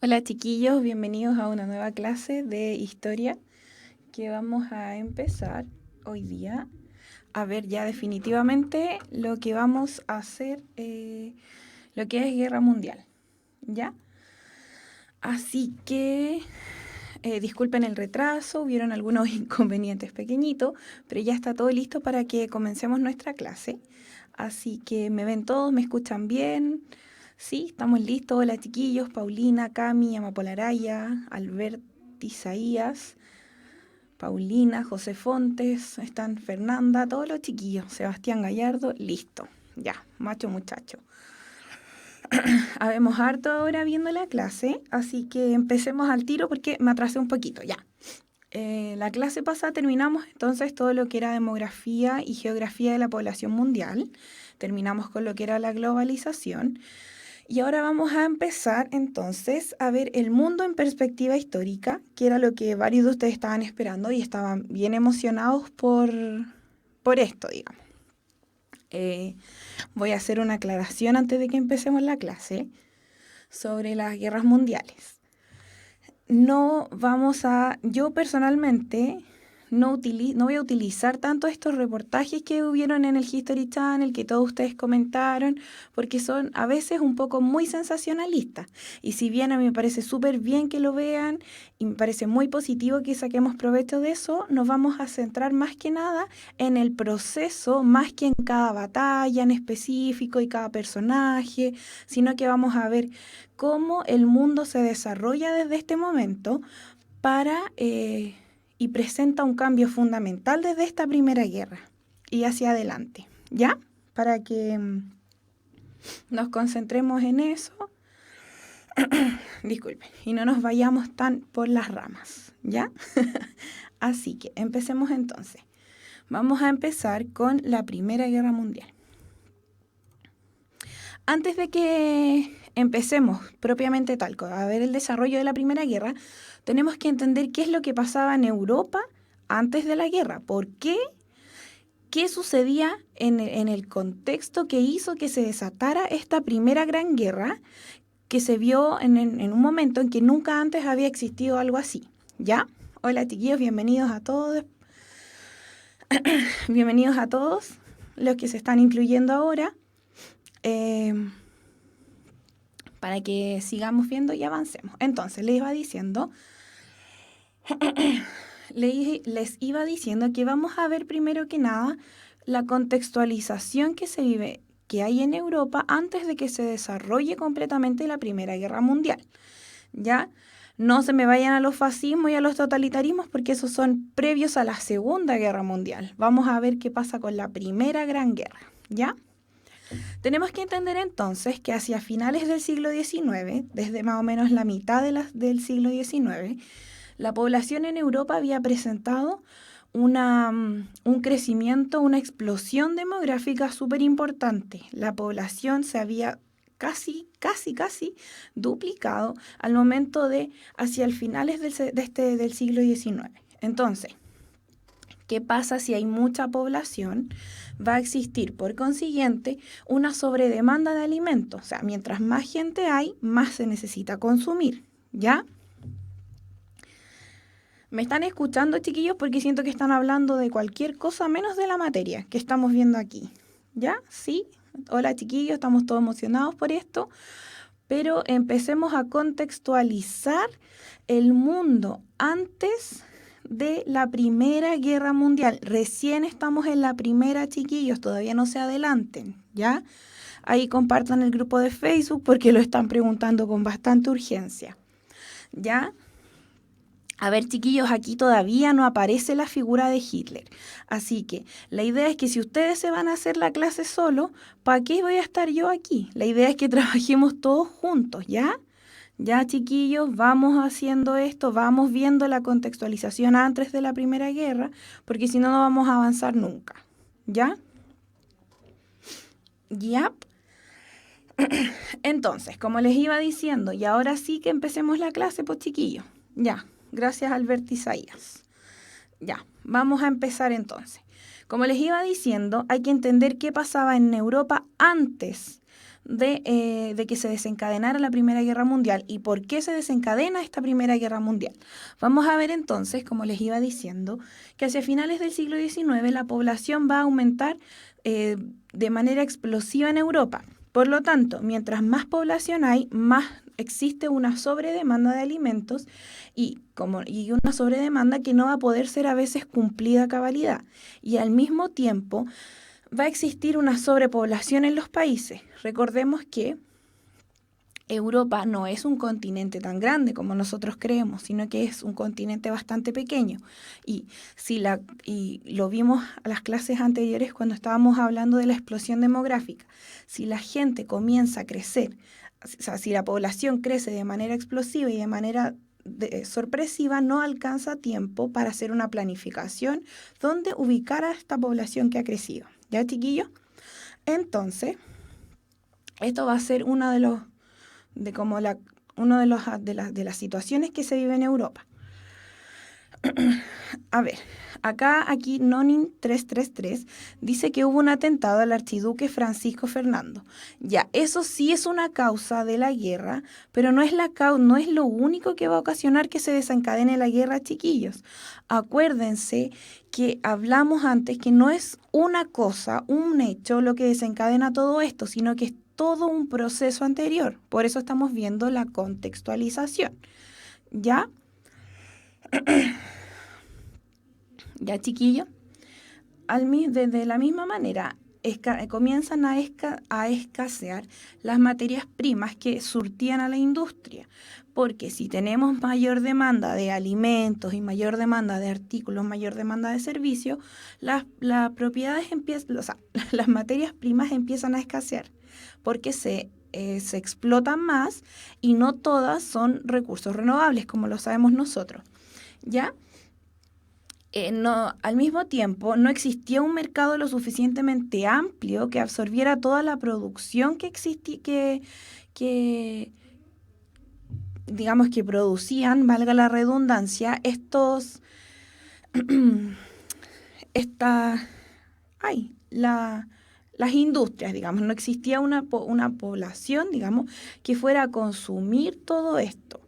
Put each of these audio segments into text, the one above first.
Hola chiquillos, bienvenidos a una nueva clase de historia que vamos a empezar hoy día. A ver ya definitivamente lo que vamos a hacer, lo que es guerra mundial, ¿ya? Así que disculpen el retraso, hubieron algunos inconvenientes pequeñitos, pero ya está todo listo para que comencemos nuestra clase. Así que me ven todos, me escuchan bien. Sí, estamos listos. Hola chiquillos, Paulina, Cami, Amapolaraya, Albert, Isaías, Paulina, José Fontes, están Fernanda, todos los chiquillos, Sebastián Gallardo, listo. Ya, macho muchacho. Habemos harto ahora viendo la clase, así que empecemos al tiro porque me atrasé un poquito, ya. La clase pasada terminamos entonces todo lo que era demografía y geografía de la población mundial. Terminamos con lo que era la globalización. Y ahora vamos a empezar entonces a ver el mundo en perspectiva histórica, que era lo que varios de ustedes estaban esperando y estaban bien emocionados por esto, digamos. Voy a hacer una aclaración antes de que empecemos la clase sobre las guerras mundiales. No vamos a, yo personalmente no voy a utilizar tanto estos reportajes que hubieron en el History Channel, que todos ustedes comentaron, porque son a veces un poco muy sensacionalistas. Y si bien a mí me parece súper bien que lo vean y me parece muy positivo que saquemos provecho de eso, nos vamos a centrar más que nada en el proceso, más que en cada batalla en específico y cada personaje, sino que vamos a ver cómo el mundo se desarrolla desde este momento para y presenta un cambio fundamental desde esta primera guerra y hacia adelante, ¿ya? Para que nos concentremos en eso, disculpen, y no nos vayamos tan por las ramas, ¿ya? Así que empecemos entonces. Vamos a empezar con la Primera Guerra Mundial. Antes de que empecemos propiamente tal, a ver el desarrollo de la Primera Guerra, tenemos que entender qué es lo que pasaba en Europa antes de la guerra. ¿Por qué? ¿Qué sucedía en el contexto que hizo que se desatara esta primera gran guerra que se vio en un momento en que nunca antes había existido algo así? ¿Ya? Hola chiquillos, bienvenidos a todos. Bienvenidos a todos los que se están incluyendo ahora. Para que sigamos viendo y avancemos. Entonces, les iba diciendo que vamos a ver primero que nada la contextualización que se vive, que hay en Europa antes de que se desarrolle completamente la Primera Guerra Mundial. ¿Ya? No se me vayan a los fascismos y a los totalitarismos porque esos son previos a la Segunda Guerra Mundial. Vamos a ver qué pasa con la Primera Gran Guerra. ¿Ya? Tenemos que entender entonces que hacia finales del siglo XIX, desde más o menos la mitad del siglo XIX, la población en Europa había presentado un crecimiento, una explosión demográfica súper importante. La población se había casi duplicado al momento de hacia el finales del siglo XIX. Entonces, ¿qué pasa si hay mucha población? Va a existir, por consiguiente, una sobredemanda de alimentos. O sea, mientras más gente hay, más se necesita consumir. ¿Ya? ¿Me están escuchando, chiquillos? Porque siento que están hablando de cualquier cosa menos de la materia que estamos viendo aquí. ¿Ya? ¿Sí? Hola, chiquillos, estamos todos emocionados por esto. Pero empecemos a contextualizar el mundo antes de la Primera Guerra Mundial. Recién estamos en la primera, chiquillos, todavía no se adelanten, ¿ya? Ahí compartan el grupo de Facebook porque lo están preguntando con bastante urgencia, ¿ya? A ver, chiquillos, aquí todavía no aparece la figura de Hitler. Así que la idea es que si ustedes se van a hacer la clase solo, ¿para qué voy a estar yo aquí? La idea es que trabajemos todos juntos, ¿ya? Ya, chiquillos, vamos haciendo esto, vamos viendo la contextualización antes de la Primera Guerra, porque si no, no vamos a avanzar nunca. ¿Ya? ¿Ya? Entonces, como les iba diciendo, y ahora sí que empecemos la clase, pues chiquillos. Ya, gracias Albert Isaías. Ya, vamos a empezar entonces. Como les iba diciendo, hay que entender qué pasaba en Europa antes de que se desencadenara la Primera Guerra Mundial. ¿Y por qué se desencadena esta Primera Guerra Mundial? Vamos a ver entonces, como les iba diciendo, que hacia finales del siglo XIX la población va a aumentar de manera explosiva en Europa. Por lo tanto, mientras más población hay, más existe una sobredemanda de alimentos y una sobredemanda que no va a poder ser a veces cumplida a cabalidad. Y al mismo tiempo va a existir una sobrepoblación en los países. Recordemos que Europa no es un continente tan grande como nosotros creemos, sino que es un continente bastante pequeño. Y lo vimos a las clases anteriores cuando estábamos hablando de la explosión demográfica. Si la gente comienza a crecer, o sea, si la población crece de manera explosiva y de manera sorpresiva, no alcanza tiempo para hacer una planificación donde ubicar a esta población que ha crecido. ¿Ya, chiquillos? Entonces, esto va a ser una de las situaciones que se vive en Europa. A ver, aquí Nonin 333 dice que hubo un atentado al archiduque Francisco Fernando. Ya, eso sí es una causa de la guerra, pero no es lo único que va a ocasionar que se desencadene la guerra, chiquillos. Acuérdense que hablamos antes que no es una cosa, un hecho lo que desencadena todo esto, sino que es todo un proceso anterior. Por eso estamos viendo la contextualización. ¿Ya? ¿Ya, chiquillo? De la misma manera, comienzan a escasear las materias primas que surtían a la industria, porque si tenemos mayor demanda de alimentos y mayor demanda de artículos, mayor demanda de servicios, las materias primas empiezan a escasear, porque se explotan más y no todas son recursos renovables, como lo sabemos nosotros, ¿ya? Al mismo tiempo, no existía un mercado lo suficientemente amplio que absorbiera toda la producción que existía, digamos que producían, valga la redundancia, las industrias, digamos. No existía una población, digamos, que fuera a consumir todo esto.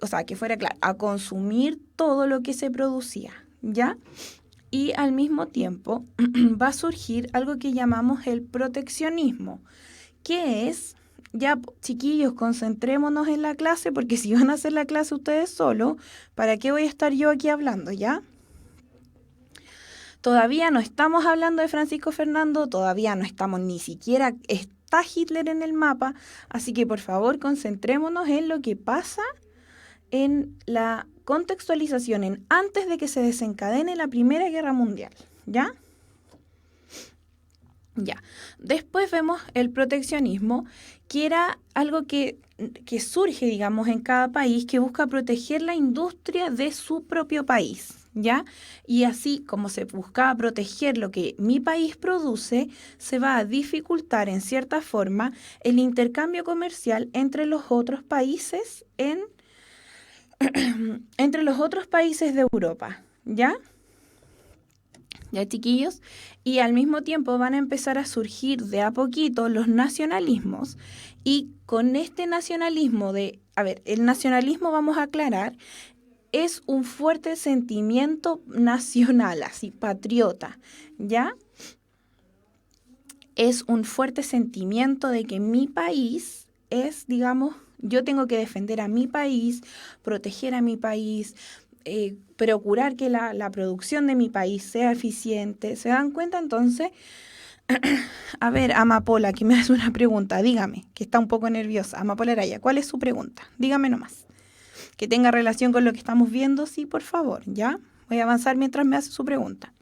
O sea, que fuera, claro, a consumir todo lo que se producía, ¿ya? Y al mismo tiempo va a surgir algo que llamamos el proteccionismo, que es, ya chiquillos, concentrémonos en la clase, porque si van a hacer la clase ustedes solos, ¿para qué voy a estar yo aquí hablando, ya? Todavía no estamos hablando de Francisco Fernando, todavía no estamos ni siquiera, está Hitler en el mapa, así que por favor concentrémonos en lo que pasa en la contextualización en antes de que se desencadene la Primera Guerra Mundial, ¿ya? Ya. Después vemos el proteccionismo, que era algo que surge, digamos, en cada país, que busca proteger la industria de su propio país, ¿ya? Y así como se buscaba proteger lo que mi país produce, se va a dificultar en cierta forma el intercambio comercial entre los otros países entre los otros países de Europa, ¿ya? ¿Ya, chiquillos? Y al mismo tiempo van a empezar a surgir de a poquito los nacionalismos y con este nacionalismo el nacionalismo, vamos a aclarar, es un fuerte sentimiento nacional, así, patriota, ¿ya? Es un fuerte sentimiento de que mi país es, digamos, yo tengo que defender a mi país, proteger a mi país, procurar que la producción de mi país sea eficiente. ¿Se dan cuenta entonces? A ver, Amapola, que me hace una pregunta, dígame, que está un poco nerviosa. Amapola Araya, ¿cuál es su pregunta? Dígame nomás. Que tenga relación con lo que estamos viendo, sí, por favor, ¿ya? Voy a avanzar mientras me hace su pregunta.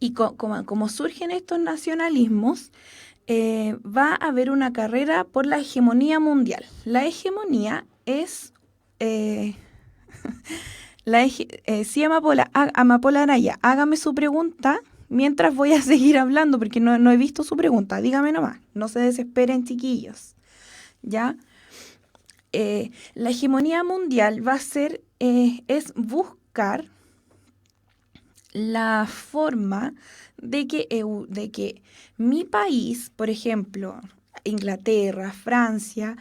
Y como surgen estos nacionalismos, va a haber una carrera por la hegemonía mundial. La hegemonía es... sí, Amapola Araya, hágame su pregunta mientras voy a seguir hablando, porque no he visto su pregunta. Dígame nomás, no se desesperen, chiquillos. ¿Ya? La hegemonía mundial va a ser, es buscar la forma de que mi país, por ejemplo, Inglaterra, Francia,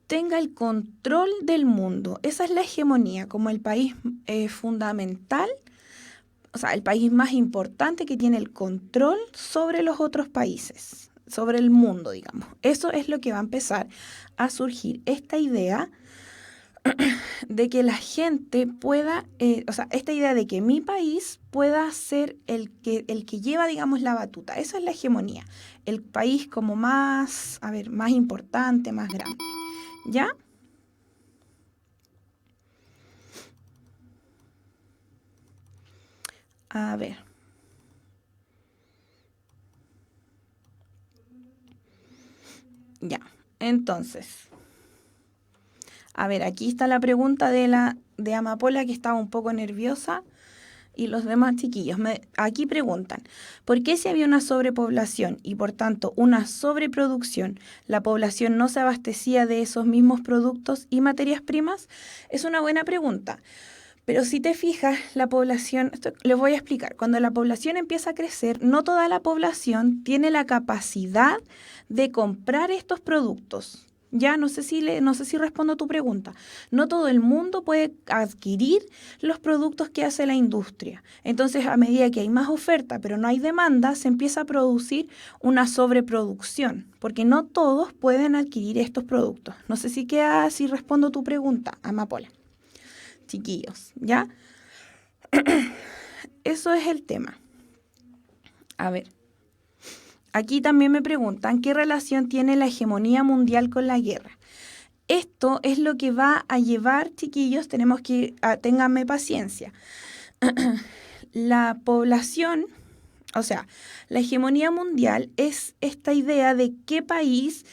tenga el control del mundo. Esa es la hegemonía, como el país fundamental, o sea, el país más importante que tiene el control sobre los otros países, sobre el mundo, digamos. Eso es lo que va a empezar a surgir, esta idea de que la gente pueda, o sea, esta idea de que mi país pueda ser el que lleva, digamos, la batuta. Esa es la hegemonía. El país como más, a ver, más importante, más grande. ¿Ya? A ver. Ya. Entonces, a ver, aquí está la pregunta de Amapola que estaba un poco nerviosa y los demás chiquillos. Aquí preguntan, ¿por qué si había una sobrepoblación y por tanto una sobreproducción, la población no se abastecía de esos mismos productos y materias primas? Es una buena pregunta. Pero si te fijas, la población, esto les voy a explicar, cuando la población empieza a crecer, no toda la población tiene la capacidad de comprar estos productos. Ya no sé si respondo a tu pregunta. No todo el mundo puede adquirir los productos que hace la industria. Entonces, a medida que hay más oferta, pero no hay demanda, se empieza a producir una sobreproducción, porque no todos pueden adquirir estos productos. No sé si respondo a tu pregunta, Amapola. Chiquillos, ¿ya? Eso es el tema. A ver, aquí también me preguntan qué relación tiene la hegemonía mundial con la guerra. Esto es lo que va a llevar, chiquillos, ténganme paciencia. La población, o sea, la hegemonía mundial es esta idea de qué país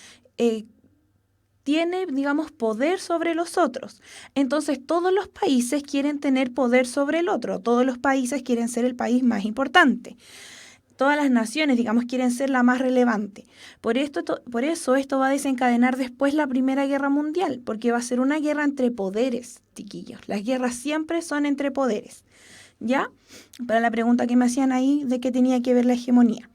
tiene, digamos, poder sobre los otros. Entonces, todos los países quieren tener poder sobre el otro, todos los países quieren ser el país más importante. Todas las naciones, digamos, quieren ser la más relevante. Por eso esto va a desencadenar después la Primera Guerra Mundial, porque va a ser una guerra entre poderes, chiquillos. Las guerras siempre son entre poderes. ¿Ya? Para la pregunta que me hacían ahí de qué tenía que ver la hegemonía.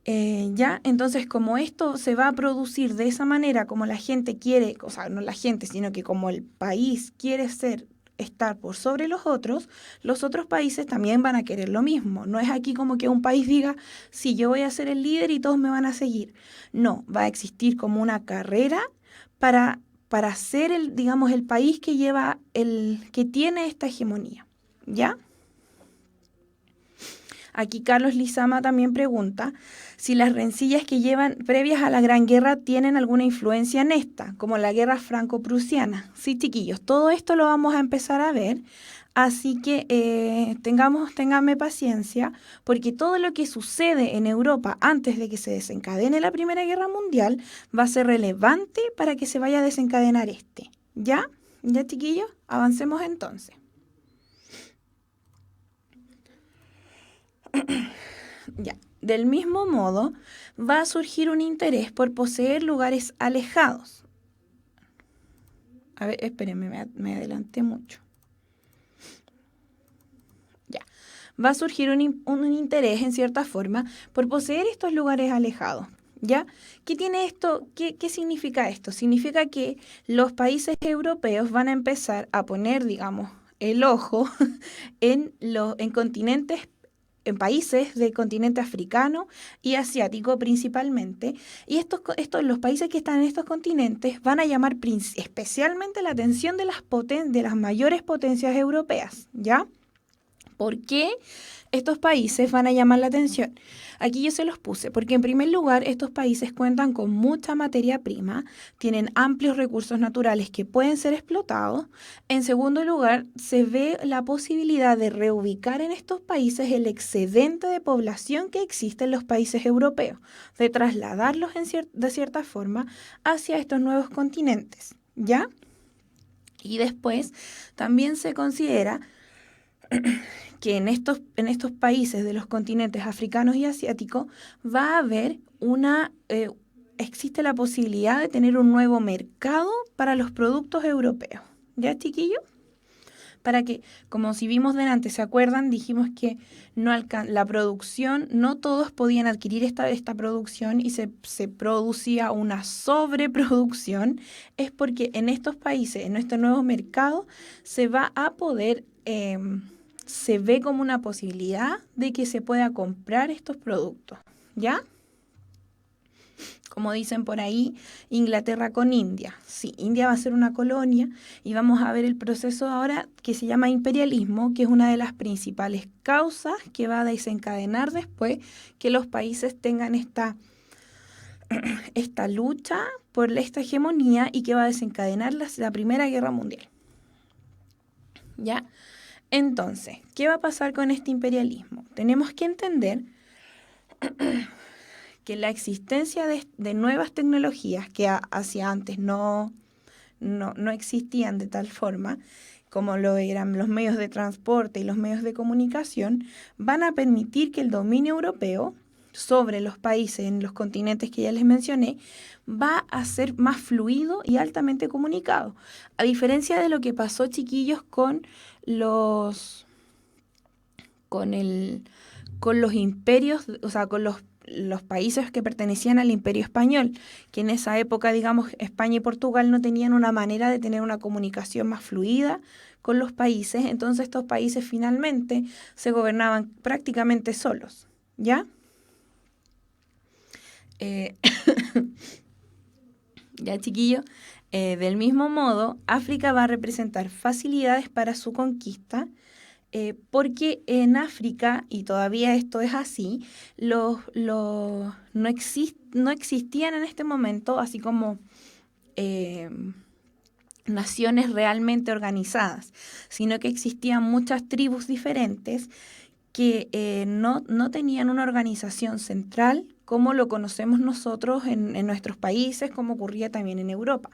¿Ya? Entonces, como esto se va a producir de esa manera, como la gente quiere, o sea, no la gente, sino que como el país quiere estar por sobre los otros países también van a querer lo mismo. No es aquí como que un país diga, sí, yo voy a ser el líder y todos me van a seguir. No, va a existir como una carrera para ser digamos, el país que que tiene esta hegemonía. ¿Ya? Aquí Carlos Lizama también pregunta si las rencillas que llevan previas a la Gran Guerra tienen alguna influencia en esta, como la Guerra Franco-Prusiana. Sí, chiquillos, todo esto lo vamos a empezar a ver, así que ténganme paciencia, porque todo lo que sucede en Europa antes de que se desencadene la Primera Guerra Mundial va a ser relevante para que se vaya a desencadenar este. ¿Ya? ¿Ya, chiquillos? Avancemos entonces. Ya. Del mismo modo, va a surgir un interés por poseer lugares alejados. A ver, espérenme, me adelanté mucho. Ya. Va a surgir un interés, en cierta forma, por poseer estos lugares alejados. ¿Ya? ¿Qué tiene esto? ¿Qué significa esto? Significa que los países europeos van a empezar a poner, digamos, el ojo en continentes, en países del continente africano y asiático principalmente. Y los países que están en estos continentes van a llamar especialmente la atención de las mayores potencias europeas, ¿ya? ¿Por qué estos países van a llamar la atención? Aquí yo se los puse, porque en primer lugar estos países cuentan con mucha materia prima, tienen amplios recursos naturales que pueden ser explotados. En segundo lugar, se ve la posibilidad de reubicar en estos países el excedente de población que existe en los países europeos, de trasladarlos de cierta forma hacia estos nuevos continentes, ¿ya? Y después también se considera que en estos países de los continentes africanos y asiáticos va a haber existe la posibilidad de tener un nuevo mercado para los productos europeos. ¿Ya, chiquillos? para que, como si vimos delante, ¿se acuerdan? Dijimos que la producción, no todos podían adquirir esta producción y se producía una sobreproducción, es porque en estos países, en nuestro nuevo mercado, se va a poder, se ve como una posibilidad de que se pueda comprar estos productos, ¿ya? Como dicen por ahí, Inglaterra con India. Sí, India va a ser una colonia y vamos a ver el proceso ahora que se llama imperialismo, que es una de las principales causas que va a desencadenar después que los países tengan esta lucha por esta hegemonía y que va a desencadenar la Primera Guerra Mundial. ¿Ya? Entonces, ¿qué va a pasar con este imperialismo? Tenemos que entender que la existencia de nuevas tecnologías que hacia antes no existían de tal forma, como lo eran los medios de transporte y los medios de comunicación, van a permitir que el dominio europeo sobre los países en los continentes que ya les mencioné va a ser más fluido y altamente comunicado. A diferencia de lo que pasó, chiquillos, con los imperios, o sea, con los países que pertenecían al Imperio Español, que en esa época, digamos, España y Portugal no tenían una manera de tener una comunicación más fluida con los países, entonces estos países finalmente se gobernaban prácticamente solos, ¿ya? Ya, chiquillo, del mismo modo, África va a representar facilidades para su conquista, porque en África, y todavía esto es así, no existían en este momento, así como naciones realmente organizadas, sino que existían muchas tribus diferentes que no tenían una organización central como lo conocemos nosotros en nuestros países, como ocurría también en Europa,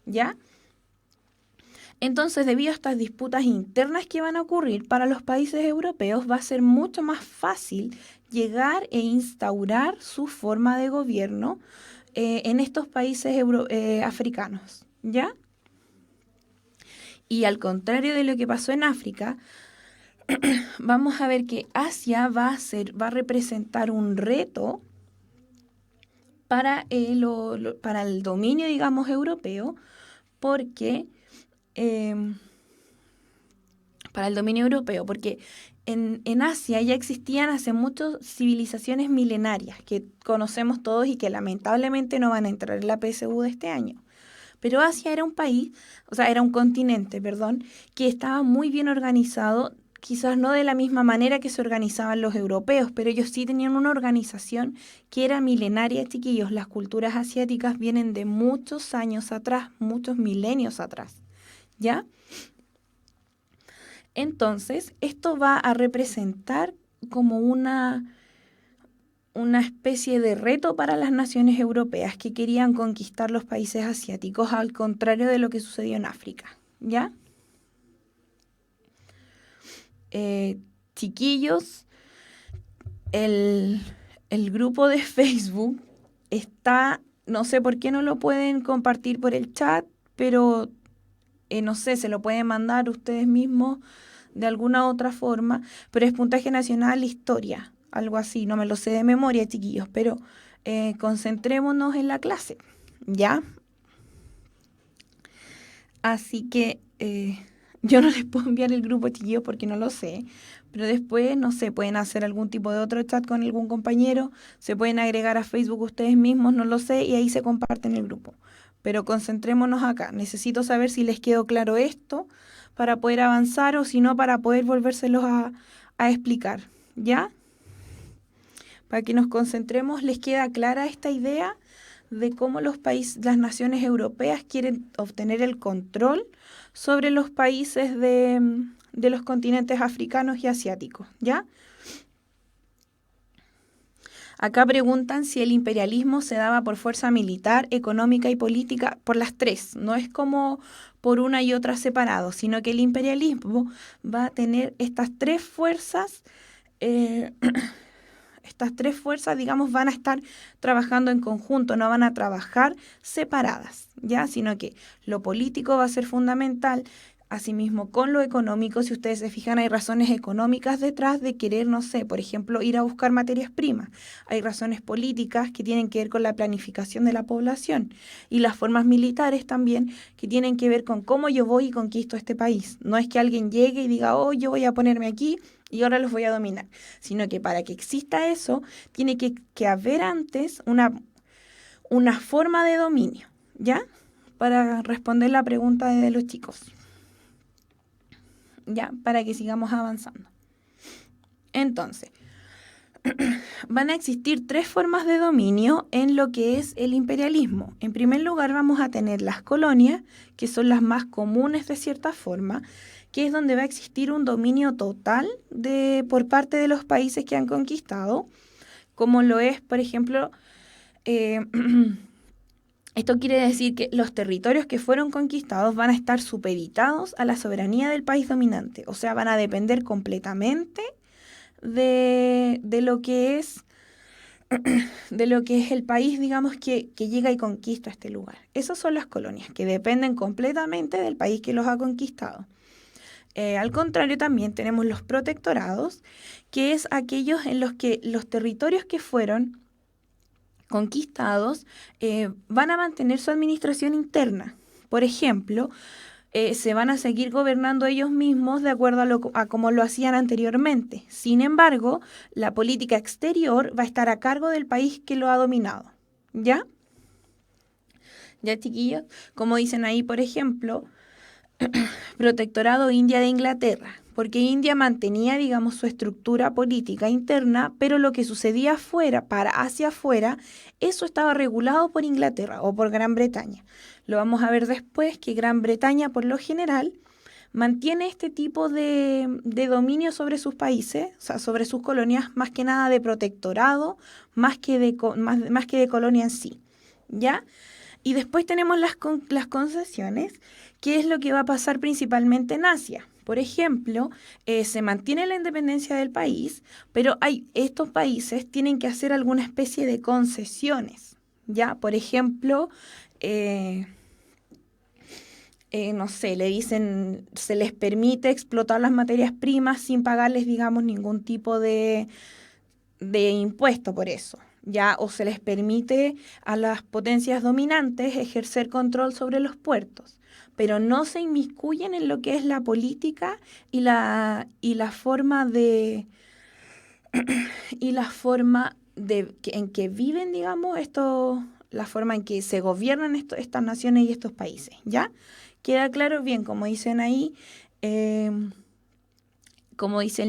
¿ya? Entonces, debido a estas disputas internas que van a ocurrir para los países europeos, va a ser mucho más fácil llegar e instaurar su forma de gobierno en estos países africanos, ¿ya? Y al contrario de lo que pasó en África, vamos a ver que Asia va a representar un reto para el dominio, digamos, europeo, porque para el dominio europeo, porque en Asia ya existían hace mucho civilizaciones milenarias que conocemos todos y que lamentablemente no van a entrar en la PSU de este año. Pero Asia era un país, o sea, era un continente, perdón, que estaba muy bien organizado, quizás no de la misma manera que se organizaban los europeos, pero ellos sí tenían una organización que era milenaria, chiquillos. Las culturas asiáticas vienen de muchos años atrás, muchos milenios atrás, ¿ya? Entonces, esto va a representar como una especie de reto para las naciones europeas que querían conquistar los países asiáticos, al contrario de lo que sucedió en África, ¿ya? Chiquillos, el grupo de Facebook está, no sé por qué no lo pueden compartir por el chat, pero no sé, se lo pueden mandar ustedes mismos de alguna otra forma, pero es Puntaje Nacional Historia, algo así, no me lo sé de memoria, chiquillos, pero concentrémonos en la clase, ¿ya? Así que yo no les puedo enviar el grupo, chiquillos, porque no lo sé, pero después, no sé, pueden hacer algún tipo de otro chat con algún compañero, se pueden agregar a Facebook ustedes mismos, no lo sé, y ahí se comparten el grupo. Pero concentrémonos acá. Necesito saber si les quedó claro esto para poder avanzar o si no, para poder volvérselos a explicar, ¿ya? Para que nos concentremos, ¿les queda clara esta idea de cómo las naciones europeas quieren obtener el control sobre los países de los continentes africanos y asiáticos, ¿ya? Acá preguntan si el imperialismo se daba por fuerza militar, económica y política, por las tres. No es como por una y otra separado, sino que el imperialismo va a tener estas tres fuerzas, digamos, van a estar trabajando en conjunto, no van a trabajar separadas, ¿ya? Sino que lo político va a ser fundamental. Asimismo, con lo económico, si ustedes se fijan, hay razones económicas detrás de querer, no sé, por ejemplo, ir a buscar materias primas. Hay razones políticas que tienen que ver con la planificación de la población y las formas militares también que tienen que ver con cómo yo voy y conquisto este país. No es que alguien llegue y diga, oh, yo voy a ponerme aquí y ahora los voy a dominar, sino que para que exista eso, tiene que haber antes una forma de dominio, ¿ya? Para responder la pregunta de los chicos. Ya, para que sigamos avanzando. Entonces, van a existir 3 formas de dominio en lo que es el imperialismo. En primer lugar, vamos a tener las colonias, que son las más comunes de cierta forma, que es donde va a existir un dominio total por parte de los países que han conquistado, como lo es, por ejemplo, esto quiere decir que los territorios que fueron conquistados van a estar supeditados a la soberanía del país dominante, o sea, van a depender completamente de lo que es el país, digamos, que llega y conquista este lugar. Esas son las colonias, que dependen completamente del país que los ha conquistado. Al contrario, también tenemos los protectorados, que es aquellos en los que los territorios que fueron conquistados van a mantener su administración interna. Por ejemplo, se van a seguir gobernando ellos mismos de acuerdo a como lo hacían anteriormente. Sin embargo, la política exterior va a estar a cargo del país que lo ha dominado. ¿Ya? ¿Ya, chiquillos? Como dicen ahí, por ejemplo, protectorado India de Inglaterra, porque India mantenía, digamos, su estructura política interna, pero lo que sucedía hacia afuera, eso estaba regulado por Inglaterra o por Gran Bretaña. Lo vamos a ver después, que Gran Bretaña, por lo general, mantiene este tipo de dominio sobre sus países, o sea, sobre sus colonias, más que nada de protectorado, más que de colonia en sí, ¿ya? Y después tenemos las concesiones, que es lo que va a pasar principalmente en Asia. Por ejemplo, se mantiene la independencia del país, pero estos países tienen que hacer alguna especie de concesiones, ¿ya? Por ejemplo, no sé, le dicen, se les permite explotar las materias primas sin pagarles, digamos, ningún tipo de impuesto por eso, ¿ya? O se les permite a las potencias dominantes ejercer control sobre los puertos, pero no se inmiscuyen en lo que es la política y la forma en que viven, digamos, la forma en que se gobiernan estas naciones y estos países, ¿ya? Queda claro bien, como dicen ahí, como dice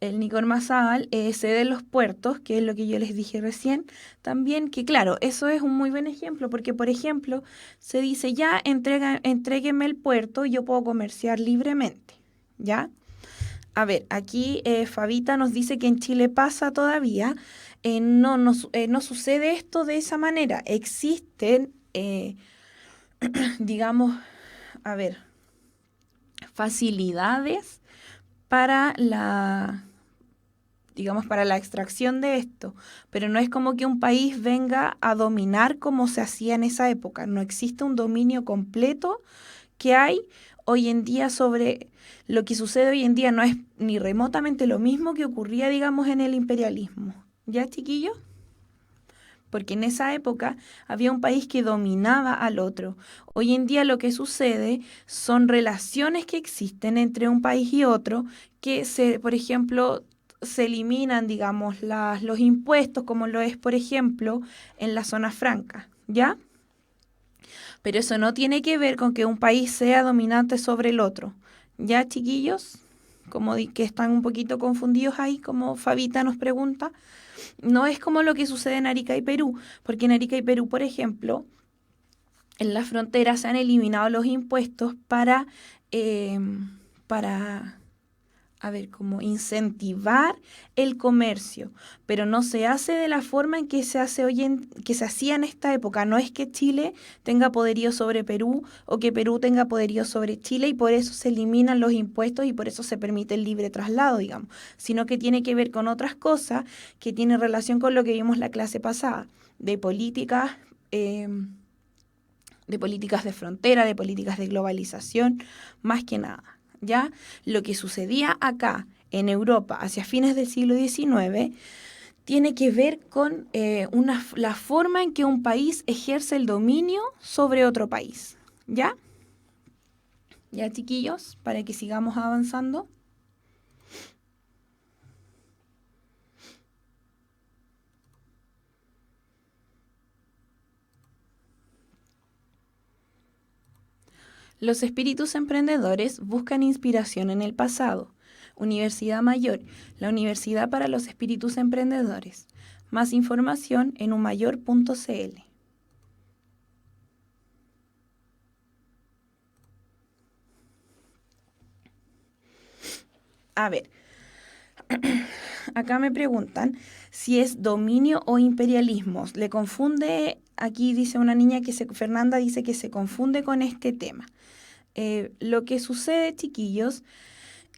el Nico Ormazábal, cede los puertos, que es lo que yo les dije recién, también que claro, eso es un muy buen ejemplo, porque por ejemplo, se dice ya, entrégueme el puerto y yo puedo comerciar libremente, ¿ya? A ver, aquí Fabita nos dice que en Chile pasa todavía, no sucede esto de esa manera, existen, digamos, a ver, facilidades para para la extracción de esto, pero no es como que un país venga a dominar como se hacía en esa época, no existe un dominio completo que hay hoy en día sobre lo que sucede hoy en día, no es ni remotamente lo mismo que ocurría, digamos, en el imperialismo. ¿Ya, chiquillos? Porque en esa época había un país que dominaba al otro. Hoy en día lo que sucede son relaciones que existen entre un país y otro que por ejemplo, se eliminan, digamos, los impuestos, como lo es, por ejemplo, en la zona franca, ¿ya? Pero eso no tiene que ver con que un país sea dominante sobre el otro. ¿Ya, chiquillos? Como que están un poquito confundidos ahí, como Fabita nos pregunta. No es como lo que sucede en Arica y Perú, porque en Arica y Perú, por ejemplo, en la frontera se han eliminado los impuestos para como incentivar el comercio, pero no se hace de la forma en que se hace que se hacía en esta época. No es que Chile tenga poderío sobre Perú o que Perú tenga poderío sobre Chile y por eso se eliminan los impuestos y por eso se permite el libre traslado, digamos, sino que tiene que ver con otras cosas que tienen relación con lo que vimos la clase pasada, de políticas de políticas de frontera, de políticas de globalización, más que nada. ¿Ya? Lo que sucedía acá en Europa hacia fines del siglo XIX tiene que ver con la forma en que un país ejerce el dominio sobre otro país. ¿Ya? ¿Ya, chiquillos? Para que sigamos avanzando. Los espíritus emprendedores buscan inspiración en el pasado. Universidad Mayor, la universidad para los espíritus emprendedores. Más información en umayor.cl. A ver, acá me preguntan si es dominio o imperialismo. Le confunde, aquí dice una niña Fernanda dice que se confunde con este tema. Lo que sucede, chiquillos,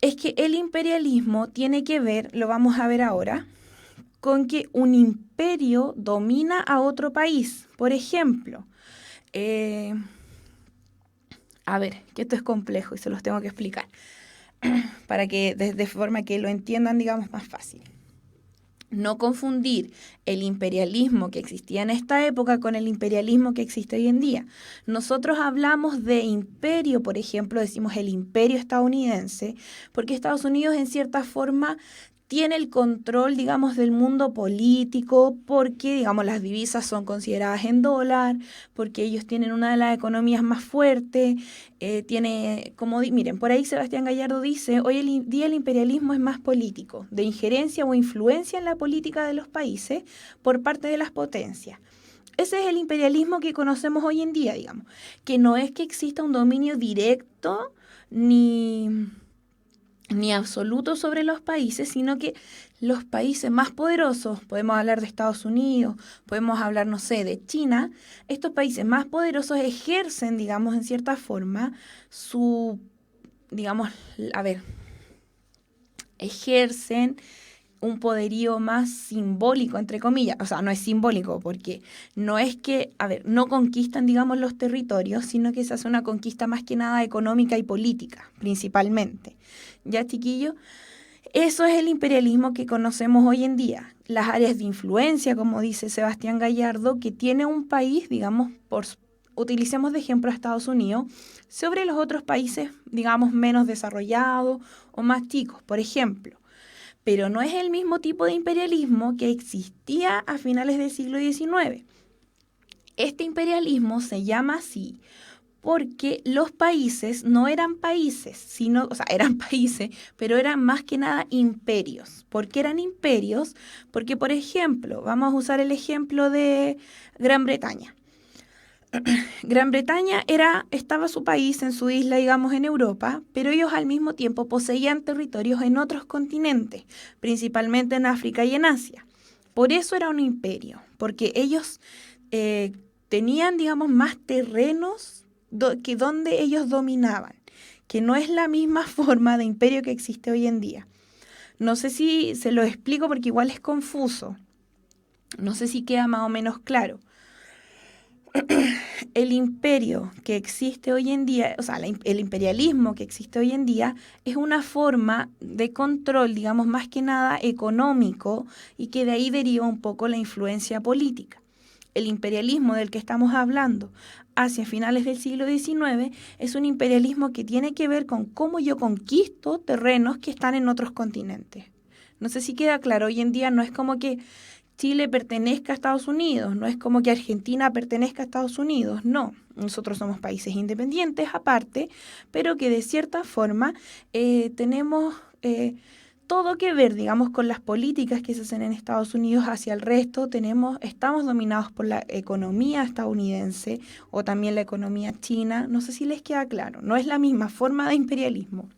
es que el imperialismo tiene que ver, lo vamos a ver ahora, con que un imperio domina a otro país. Por ejemplo, a ver, que esto es complejo y se los tengo que explicar, para que de forma que lo entiendan, digamos, más fácil. No confundir el imperialismo que existía en esta época con el imperialismo que existe hoy en día. Nosotros hablamos de imperio, por ejemplo, decimos el imperio estadounidense, porque Estados Unidos en cierta forma tiene el control, digamos, del mundo político, porque, digamos, las divisas son consideradas en dólar, porque ellos tienen una de las economías más fuertes, miren, por ahí Sebastián Gallardo dice, hoy el día el imperialismo es más político, de injerencia o influencia en la política de los países por parte de las potencias. Ese es el imperialismo que conocemos hoy en día, digamos, que no es que exista un dominio directo ni absoluto sobre los países, sino que los países más poderosos, podemos hablar de Estados Unidos, podemos hablar, no sé, de China, estos países más poderosos ejercen, digamos, en cierta forma, ejercen un poderío más simbólico, entre comillas. O sea, no es simbólico porque no es que, no conquistan, digamos, los territorios, sino que se hace una conquista más que nada económica y política, principalmente. ¿Ya, chiquillos? Eso es el imperialismo que conocemos hoy en día. Las áreas de influencia, como dice Sebastián Gallardo, que tiene un país, digamos, utilicemos de ejemplo a Estados Unidos, sobre los otros países, digamos, menos desarrollados o más chicos, por ejemplo. Pero no es el mismo tipo de imperialismo que existía a finales del siglo XIX. Este imperialismo se llama así porque los países no eran países, sino, o sea, eran países, pero eran más que nada imperios. ¿Por qué eran imperios? Porque, por ejemplo, vamos a usar el ejemplo de Gran Bretaña. Gran Bretaña estaba su país en su isla, digamos, en Europa, pero ellos al mismo tiempo poseían territorios en otros continentes, principalmente en África y en Asia. Por eso era un imperio, porque ellos tenían, digamos, más terrenos que donde ellos dominaban, que no es la misma forma de imperio que existe hoy en día. No sé si se lo explico porque igual es confuso. No sé si queda más o menos claro. El imperio que existe hoy en día, o sea, el imperialismo que existe hoy en día es una forma de control, digamos, más que nada económico y que de ahí deriva un poco la influencia política. El imperialismo del que estamos hablando hacia finales del siglo XIX es un imperialismo que tiene que ver con cómo yo conquisto terrenos que están en otros continentes. No sé si queda claro, hoy en día no es como que Chile pertenezca a Estados Unidos, no es como que Argentina pertenezca a Estados Unidos, no. Nosotros somos países independientes aparte, pero que de cierta forma tenemos todo que ver, digamos, con las políticas que se hacen en Estados Unidos hacia el resto. Estamos dominados por la economía estadounidense o también la economía china. No sé si les queda claro, no es la misma forma de imperialismo.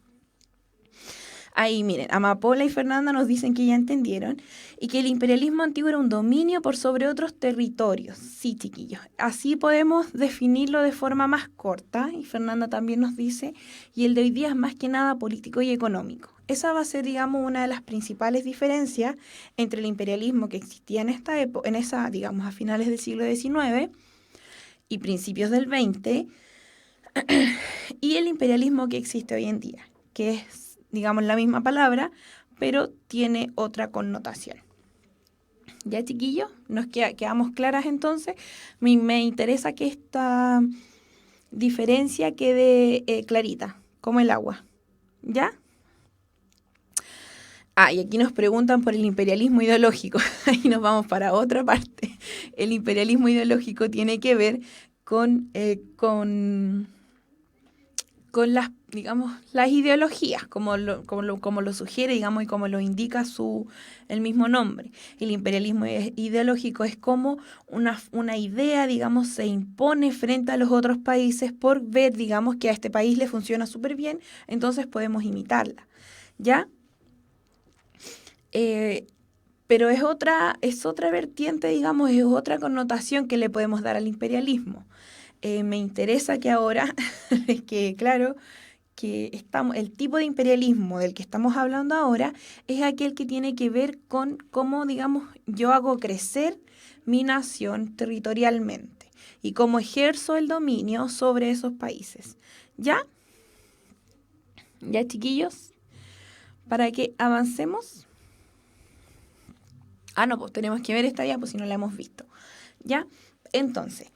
Ahí, miren, Amapola y Fernanda nos dicen que ya entendieron y que el imperialismo antiguo era un dominio por sobre otros territorios. Sí, chiquillos, así podemos definirlo de forma más corta y Fernanda también nos dice, y el de hoy día es más que nada político y económico. Esa va a ser, digamos, una de las principales diferencias entre el imperialismo que existía en esa, digamos, a finales del siglo XIX y principios del 20, y el imperialismo que existe hoy en día, que es, digamos, la misma palabra, pero tiene otra connotación. ¿Ya, chiquillos? ¿Nos quedamos claras entonces? Me interesa que esta diferencia quede clarita, como el agua. ¿Ya? Y aquí nos preguntan por el imperialismo ideológico. Ahí nos vamos para otra parte. El imperialismo ideológico tiene que ver con las, digamos, las ideologías, como lo sugiere, digamos, y como lo indica el mismo nombre. El imperialismo ideológico es como una idea, digamos, se impone frente a los otros países por ver, digamos, que a este país le funciona súper bien, entonces podemos imitarla, ¿ya? Pero es otra vertiente, digamos, es otra connotación que le podemos dar al imperialismo. Me interesa que ahora, que claro, el tipo de imperialismo del que estamos hablando ahora es aquel que tiene que ver con cómo, digamos, yo hago crecer mi nación territorialmente y cómo ejerzo el dominio sobre esos países. ¿Ya? ¿Ya, chiquillos? Para que avancemos. No, pues tenemos que ver esta pues si no la hemos visto. ¿Ya? Entonces,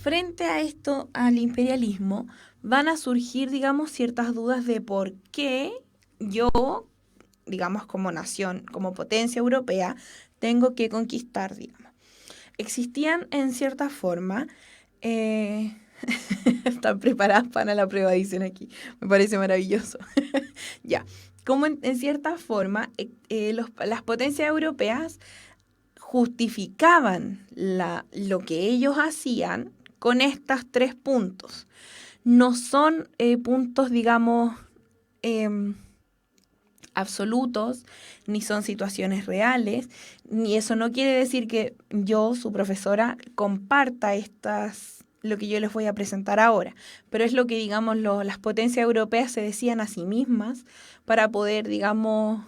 frente a esto, al imperialismo, van a surgir, digamos, ciertas dudas de por qué yo, digamos, como nación, como potencia europea, tengo que conquistar, digamos. Existían en cierta forma, están preparadas para la prueba, dicen aquí, me parece maravilloso. Ya, como en cierta forma, las potencias europeas justificaban lo que ellos hacían con estos 3 puntos. No son puntos, digamos, absolutos, ni son situaciones reales, ni eso no quiere decir que yo, su profesora, comparta lo que yo les voy a presentar ahora, pero es lo que, digamos, las potencias europeas se decían a sí mismas para poder, digamos,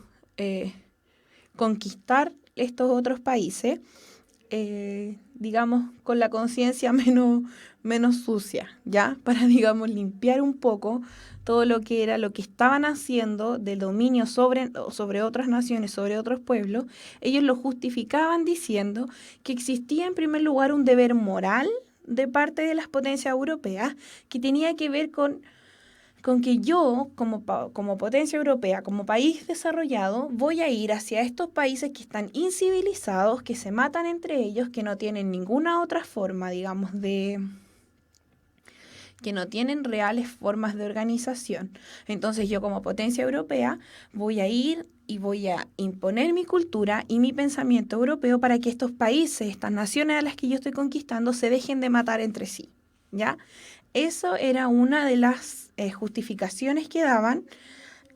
conquistar estos otros países, digamos, con la conciencia menos sucia, ¿ya? Para, digamos, limpiar un poco todo lo que era lo que estaban haciendo del dominio sobre otras naciones, sobre otros pueblos. Ellos lo justificaban diciendo que existía en primer lugar un deber moral de parte de las potencias europeas que tenía que ver con que yo, como potencia europea, como país desarrollado, voy a ir hacia estos países que están incivilizados, que se matan entre ellos, que no tienen ninguna otra forma, digamos, que no tienen reales formas de organización. Entonces yo como potencia europea voy a ir y voy a imponer mi cultura y mi pensamiento europeo para que estos países, estas naciones a las que yo estoy conquistando, se dejen de matar entre sí, ¿ya? Eso era una de las justificaciones que daban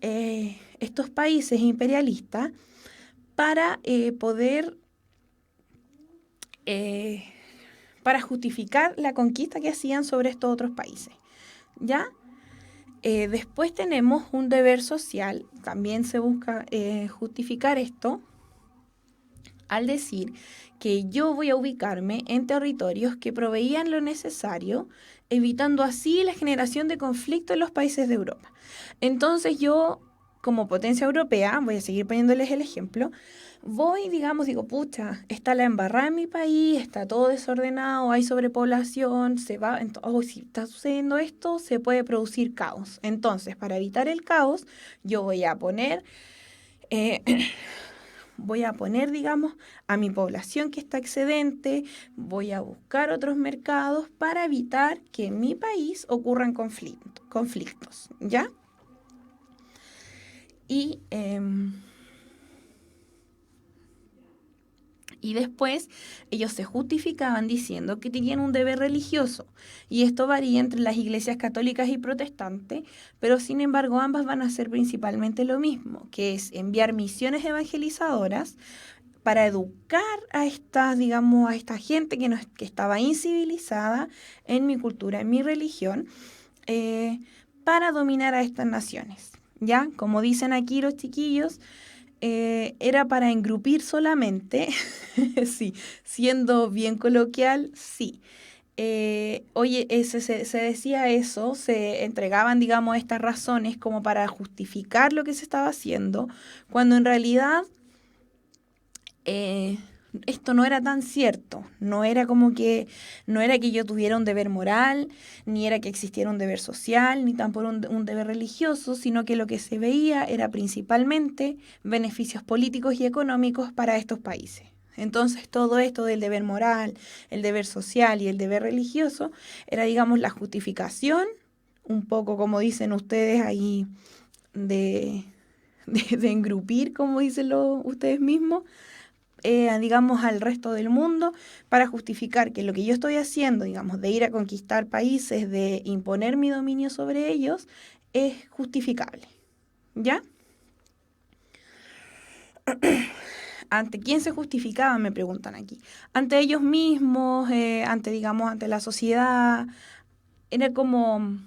estos países imperialistas para poder, para justificar la conquista que hacían sobre estos otros países. ¿Ya? Después tenemos un deber social, también se busca justificar esto al decir que yo voy a ubicarme en territorios que proveían lo necesario, evitando así la generación de conflicto en los países de Europa. Entonces yo, como potencia europea, voy a seguir poniéndoles el ejemplo, digo, pucha, está la embarrada en mi país, está todo desordenado, hay sobrepoblación, si está sucediendo esto, se puede producir caos. Entonces, para evitar el caos, yo voy a poner... digamos, a mi población que está excedente, voy a buscar otros mercados para evitar que en mi país ocurran conflictos, ¿ya? Y después ellos se justificaban diciendo que tenían un deber religioso. Y esto varía entre las iglesias católicas y protestantes, pero sin embargo ambas van a hacer principalmente lo mismo, que es enviar misiones evangelizadoras para educar a esta gente que estaba incivilizada en mi cultura, en mi religión, para dominar a estas naciones. ¿Ya? Como dicen aquí los chiquillos, era para engrupir solamente, sí, siendo bien coloquial, sí. Oye, se decía eso, se entregaban, digamos, estas razones como para justificar lo que se estaba haciendo, cuando en realidad eh, esto no era tan cierto, no era que yo tuviera un deber moral, ni era que existiera un deber social, ni tampoco un deber religioso, sino que lo que se veía era principalmente beneficios políticos y económicos para estos países. Entonces todo esto del deber moral, el deber social y el deber religioso era, digamos, la justificación, un poco como dicen ustedes ahí, de, de engrupir, como dicen ustedes mismos, digamos, al resto del mundo para justificar que lo que yo estoy haciendo, digamos, de ir a conquistar países, de imponer mi dominio sobre ellos, es justificable. ¿Ya? ¿Ante quién se justificaban? Me preguntan aquí. Ante ellos mismos, ante, digamos, ante la sociedad. Era como,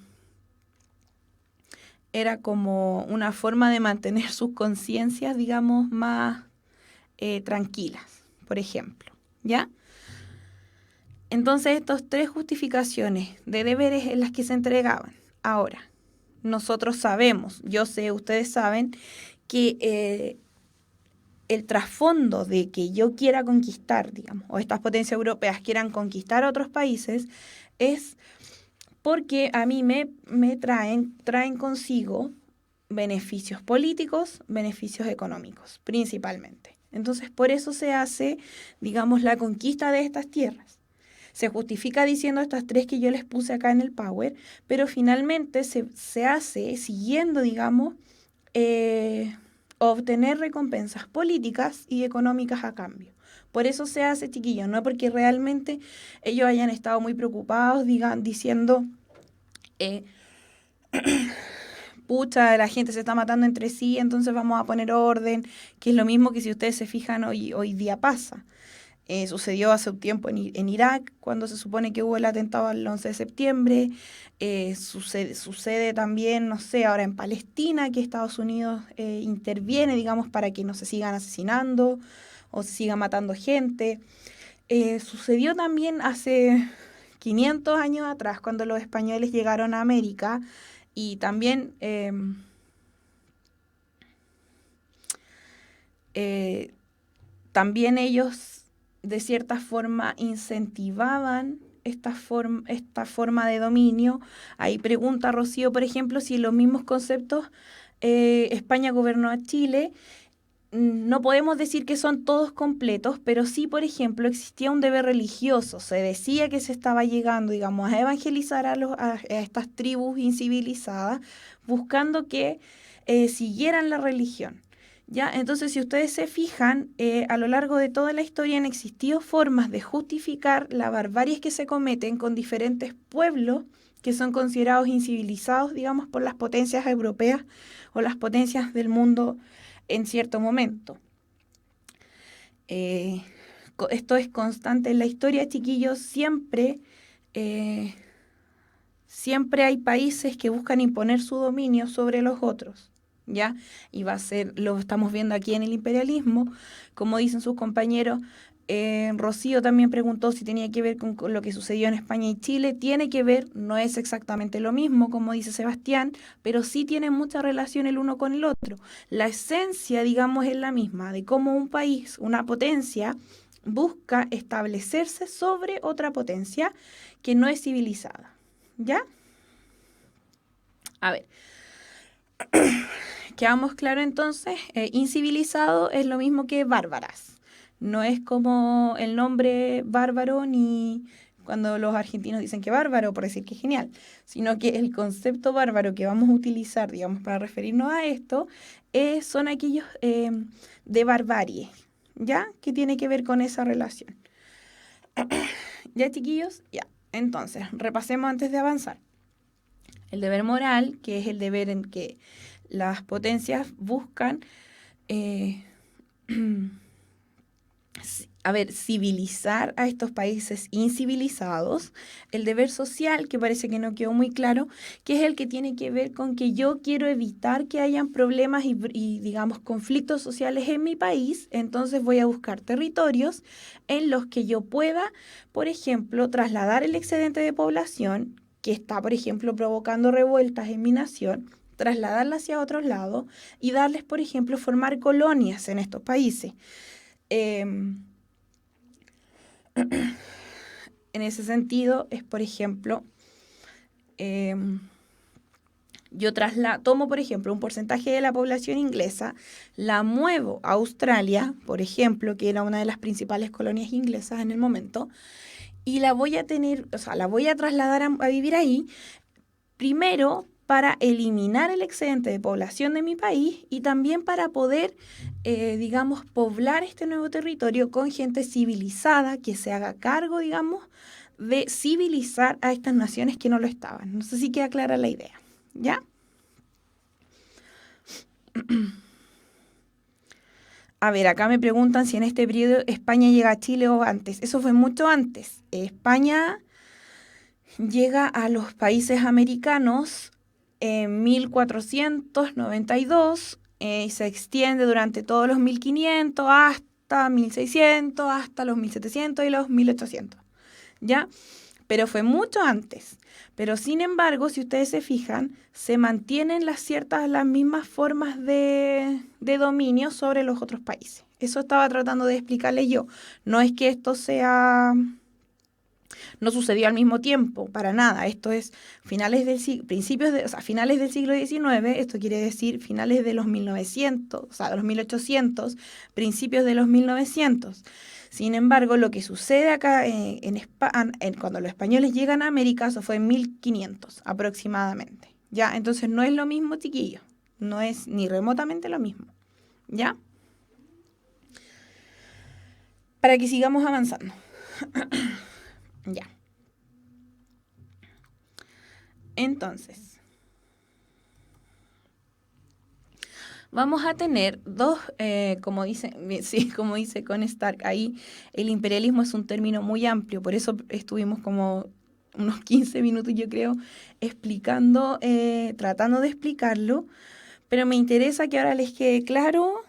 era como una forma de mantener sus conciencias, digamos, más tranquilas, por ejemplo. ¿Ya? Entonces, estas tres justificaciones de deberes en las que se entregaban. Ahora, nosotros sabemos, yo sé, ustedes saben, que el trasfondo de que yo quiera conquistar, digamos, o estas potencias europeas quieran conquistar a otros países, es porque a mí me traen consigo beneficios políticos, beneficios económicos, principalmente. Entonces, por eso se hace, digamos, la conquista de estas tierras. Se justifica diciendo estas tres que yo les puse acá en el Power, pero finalmente se hace siguiendo, digamos, eh, obtener recompensas políticas y económicas a cambio. Por eso se hace, chiquillos, no porque realmente ellos hayan estado muy preocupados, diciendo, eh, pucha, la gente se está matando entre sí, entonces vamos a poner orden, que es lo mismo que si ustedes se fijan hoy día pasa. Sucedió hace un tiempo en Irak, cuando se supone que hubo el atentado el 11 de septiembre. Sucede también, no sé, ahora en Palestina, que Estados Unidos interviene, digamos, para que no se sigan asesinando o se siga matando gente. Sucedió también hace 500 años atrás, cuando los españoles llegaron a América y también eh, también ellos de cierta forma incentivaban esta forma de dominio. Ahí pregunta Rocío, por ejemplo, si en los mismos conceptos España gobernó a Chile. No podemos decir que son todos completos, pero sí, por ejemplo, existía un deber religioso. Se decía que se estaba llegando, digamos, a evangelizar a estas tribus incivilizadas, buscando que siguieran la religión. ¿Ya? Entonces, si ustedes se fijan, a lo largo de toda la historia han existido formas de justificar la barbarie que se cometen con diferentes pueblos que son considerados incivilizados, digamos, por las potencias europeas o las potencias del mundo en cierto momento. Eh, Esto es constante en la historia, chiquillos, eh, siempre hay países que buscan imponer su dominio sobre los otros, ¿ya? Y va a ser, lo estamos viendo aquí en el imperialismo, como dicen sus compañeros. Rocío también preguntó si tenía que ver con lo que sucedió en España y Chile. Tiene que ver, no es exactamente lo mismo, como dice Sebastián, pero sí tiene mucha relación el uno con el otro. La esencia, digamos, es la misma, de cómo un país, una potencia, busca establecerse sobre otra potencia que no es civilizada. ¿Ya? A ver, quedamos claro entonces, incivilizado es lo mismo que bárbaras. No es como el nombre bárbaro ni cuando los argentinos dicen que bárbaro, por decir que genial, sino que el concepto bárbaro que vamos a utilizar, digamos, para referirnos a esto, son aquellos de barbarie, ¿ya? Que tiene que ver con esa relación. ¿Ya, chiquillos? Ya. Entonces, repasemos antes de avanzar. El deber moral, que es el deber en que las potencias buscan civilizar a estos países incivilizados, el deber social, que parece que no quedó muy claro, que es el que tiene que ver con que yo quiero evitar que hayan problemas digamos, conflictos sociales en mi país, entonces voy a buscar territorios en los que yo pueda, por ejemplo, trasladar el excedente de población que está, por ejemplo, provocando revueltas en mi nación, trasladarla hacia otros lados y darles, por ejemplo, formar colonias en estos países. En ese sentido es, por ejemplo, yo tomo, por ejemplo, un porcentaje de la población inglesa, la muevo a Australia, por ejemplo, que era una de las principales colonias inglesas en el momento, y la voy a la voy a trasladar a vivir ahí, primero para eliminar el excedente de población de mi país y también para poder, digamos, poblar este nuevo territorio con gente civilizada que se haga cargo, digamos, de civilizar a estas naciones que no lo estaban. No sé si queda clara la idea, ¿ya? A ver, acá me preguntan si en este periodo España llega a Chile o antes. Eso fue mucho antes. España llega a los países americanos en 1492 y se extiende durante todos los 1500 hasta 1600, hasta los 1700 y los 1800, ¿ya? Pero fue mucho antes. Pero sin embargo, si ustedes se fijan, se mantienen las mismas formas de dominio sobre los otros países. Eso estaba tratando de explicarles yo. No es que esto no sucedió al mismo tiempo, para nada. Esto es finales del siglo XIX, esto quiere decir finales de los 1900, o sea, de los 1800, principios de los 1900. Sin embargo, lo que sucede acá cuando los españoles llegan a América, eso fue en 1500 aproximadamente, ¿ya? Entonces no es lo mismo, chiquillos, no es ni remotamente lo mismo, ¿ya? Para que sigamos avanzando. Ya. Entonces, vamos a tener dos, como dice Connie Stark, ahí el imperialismo es un término muy amplio, por eso estuvimos como unos 15 minutos, yo creo, tratando de explicarlo, pero me interesa que ahora les quede claro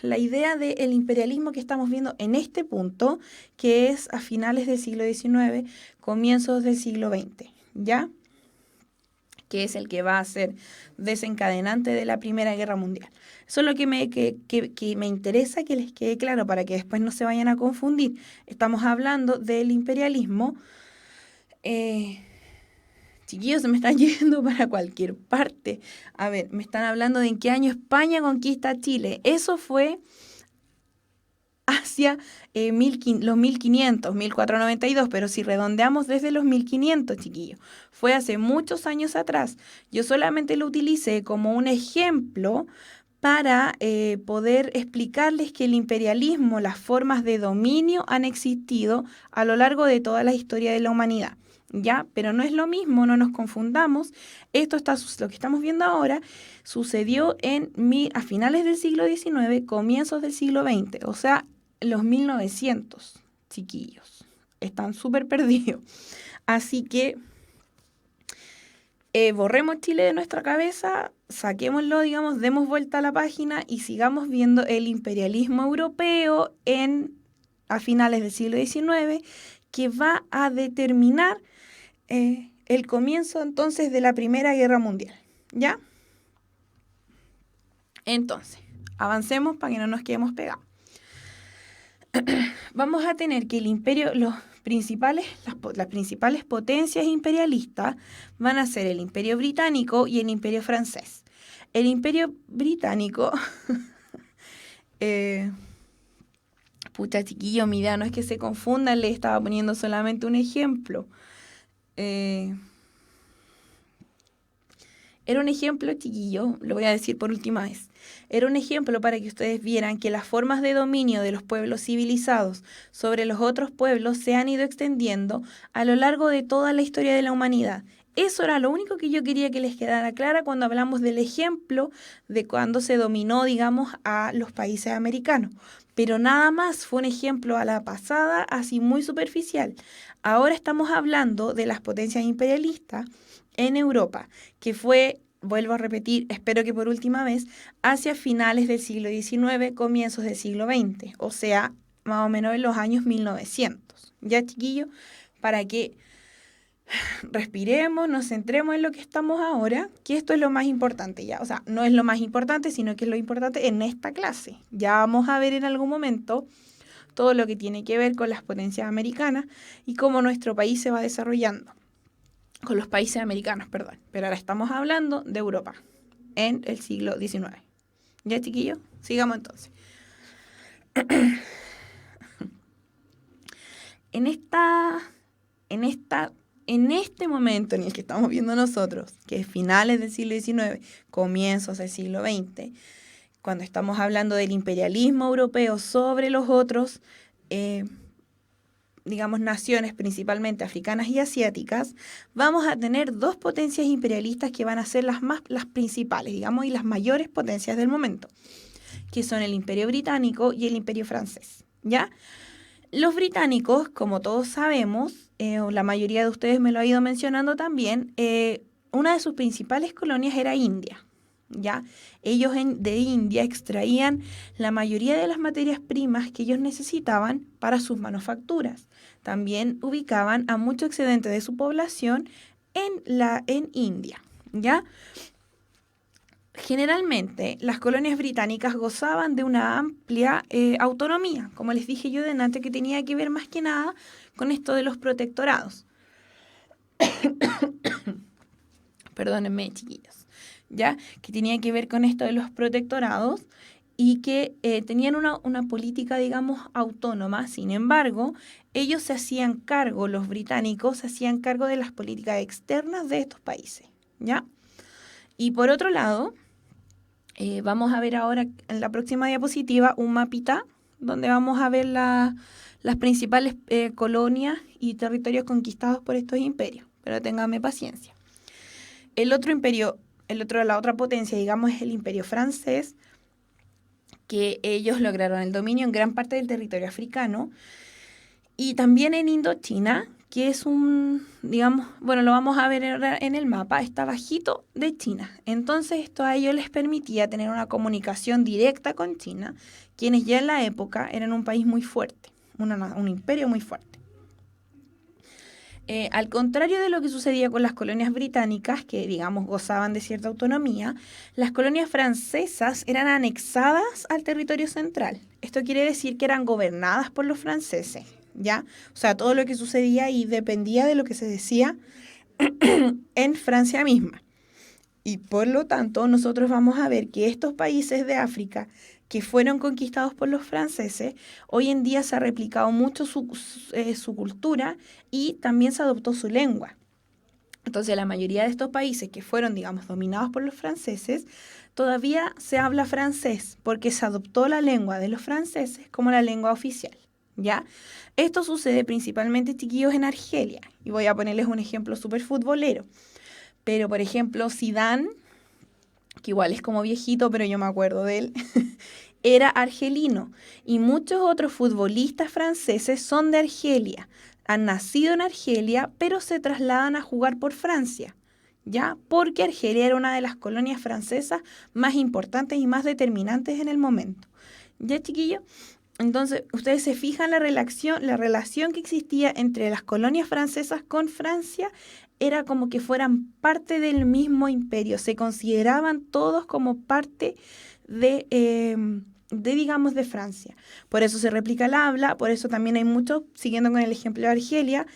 la idea del imperialismo que estamos viendo en este punto, que es a finales del siglo XIX, comienzos del siglo XX, ¿ya? Que es el que va a ser desencadenante de la Primera Guerra Mundial. Eso es lo que me interesa que les quede claro para que después no se vayan a confundir. Estamos hablando del imperialismo. Chiquillos, se me están yendo para cualquier parte. A ver, me están hablando de en qué año España conquista Chile. Eso fue hacia los 1500, 1492, pero si redondeamos desde los 1500, chiquillos, fue hace muchos años atrás. Yo solamente lo utilicé como un ejemplo para poder explicarles que el imperialismo, las formas de dominio han existido a lo largo de toda la historia de la humanidad. ¿Ya? Pero no es lo mismo, no nos confundamos. Lo que estamos viendo ahora sucedió a finales del siglo XIX, comienzos del siglo XX, o sea, los 1900, chiquillos. Están súper perdidos. Así que borremos Chile de nuestra cabeza, saquémoslo, digamos, demos vuelta a la página y sigamos viendo el imperialismo europeo a finales del siglo XIX, que va a determinar el comienzo entonces de la Primera Guerra Mundial, ¿ya? Entonces, avancemos para que no nos quedemos pegados. Vamos a tener que las principales potencias imperialistas van a ser el Imperio Británico y el Imperio Francés. El Imperio Británico, pucha, chiquillo, mi idea no es que se confundan, le estaba poniendo solamente un ejemplo. Era un ejemplo, chiquillo, lo voy a decir por última vez. Era un ejemplo para que ustedes vieran que las formas de dominio de los pueblos civilizados sobre los otros pueblos se han ido extendiendo a lo largo de toda la historia de la humanidad. Eso era lo único que yo quería que les quedara clara cuando hablamos del ejemplo de cuando se dominó, digamos, a los países americanos. Pero nada más, fue un ejemplo a la pasada, así muy superficial. Ahora estamos hablando de las potencias imperialistas en Europa, que fue, vuelvo a repetir, espero que por última vez, hacia finales del siglo XIX, comienzos del siglo XX, o sea, más o menos en los años 1900. ¿Ya, chiquillos? Para que respiremos, nos centremos en lo que estamos ahora, que esto es lo más importante ya. O sea, no es lo más importante, sino que es lo importante en esta clase. Ya vamos a ver en algún momento todo lo que tiene que ver con las potencias americanas y cómo nuestro país se va desarrollando. Con los países americanos, perdón. Pero ahora estamos hablando de Europa en el siglo XIX. ¿Ya, chiquillos? Sigamos entonces. En este momento en el que estamos viendo nosotros, que es finales del siglo XIX, comienzos del siglo XX, cuando estamos hablando del imperialismo europeo sobre los otros, digamos, naciones principalmente africanas y asiáticas, vamos a tener dos potencias imperialistas que van a ser las principales, digamos, y las mayores potencias del momento, que son el Imperio Británico y el Imperio Francés, ¿ya? Los británicos, como todos sabemos, o la mayoría de ustedes me lo ha ido mencionando también, una de sus principales colonias era India, ¿ya? Ellos de India extraían la mayoría de las materias primas que ellos necesitaban para sus manufacturas. También ubicaban a mucho excedente de su población en India, ¿ya? Generalmente, las colonias británicas gozaban de una amplia autonomía, como les dije yo delante, que tenía que ver más que nada con esto de los protectorados. Perdónenme, chiquillos, ¿ya? Que tenía que ver con esto de los protectorados y que tenían una política, digamos, autónoma. Sin embargo, ellos se hacían cargo, los británicos se hacían cargo de las políticas externas de estos países, ¿ya? Y por otro lado, vamos a ver ahora en la próxima diapositiva un mapita donde vamos a ver las principales colonias y territorios conquistados por estos imperios. Pero ténganme paciencia. La otra potencia, digamos, es el imperio francés, que ellos lograron el dominio en gran parte del territorio africano y también en Indochina, que es digamos, bueno, lo vamos a ver en el mapa, está bajito de China. Entonces esto a ellos les permitía tener una comunicación directa con China, quienes ya en la época eran un país muy fuerte, un imperio muy fuerte. Al contrario de lo que sucedía con las colonias británicas, que digamos gozaban de cierta autonomía, las colonias francesas eran anexadas al territorio central. Esto quiere decir que eran gobernadas por los franceses, ¿ya? O sea, todo lo que sucedía ahí dependía de lo que se decía en Francia misma. Y por lo tanto, nosotros vamos a ver que estos países de África que fueron conquistados por los franceses, hoy en día se ha replicado mucho su cultura y también se adoptó su lengua. Entonces, la mayoría de estos países que fueron, digamos, dominados por los franceses, todavía se habla francés porque se adoptó la lengua de los franceses como la lengua oficial, ¿ya? Esto sucede principalmente, chiquillos, en Argelia. Y voy a ponerles un ejemplo súper futbolero. Pero, por ejemplo, Zidane, que igual es como viejito, pero yo me acuerdo de él, era argelino. Y muchos otros futbolistas franceses son de Argelia. Han nacido en Argelia, pero se trasladan a jugar por Francia, ¿ya? Porque Argelia era una de las colonias francesas más importantes y más determinantes en el momento. ¿Ya, chiquillos? Entonces, ustedes se fijan la relación que existía entre las colonias francesas con Francia era como que fueran parte del mismo imperio, se consideraban todos como parte digamos, de Francia. Por eso se replica el habla, por eso también hay muchos, siguiendo con el ejemplo de Argelia,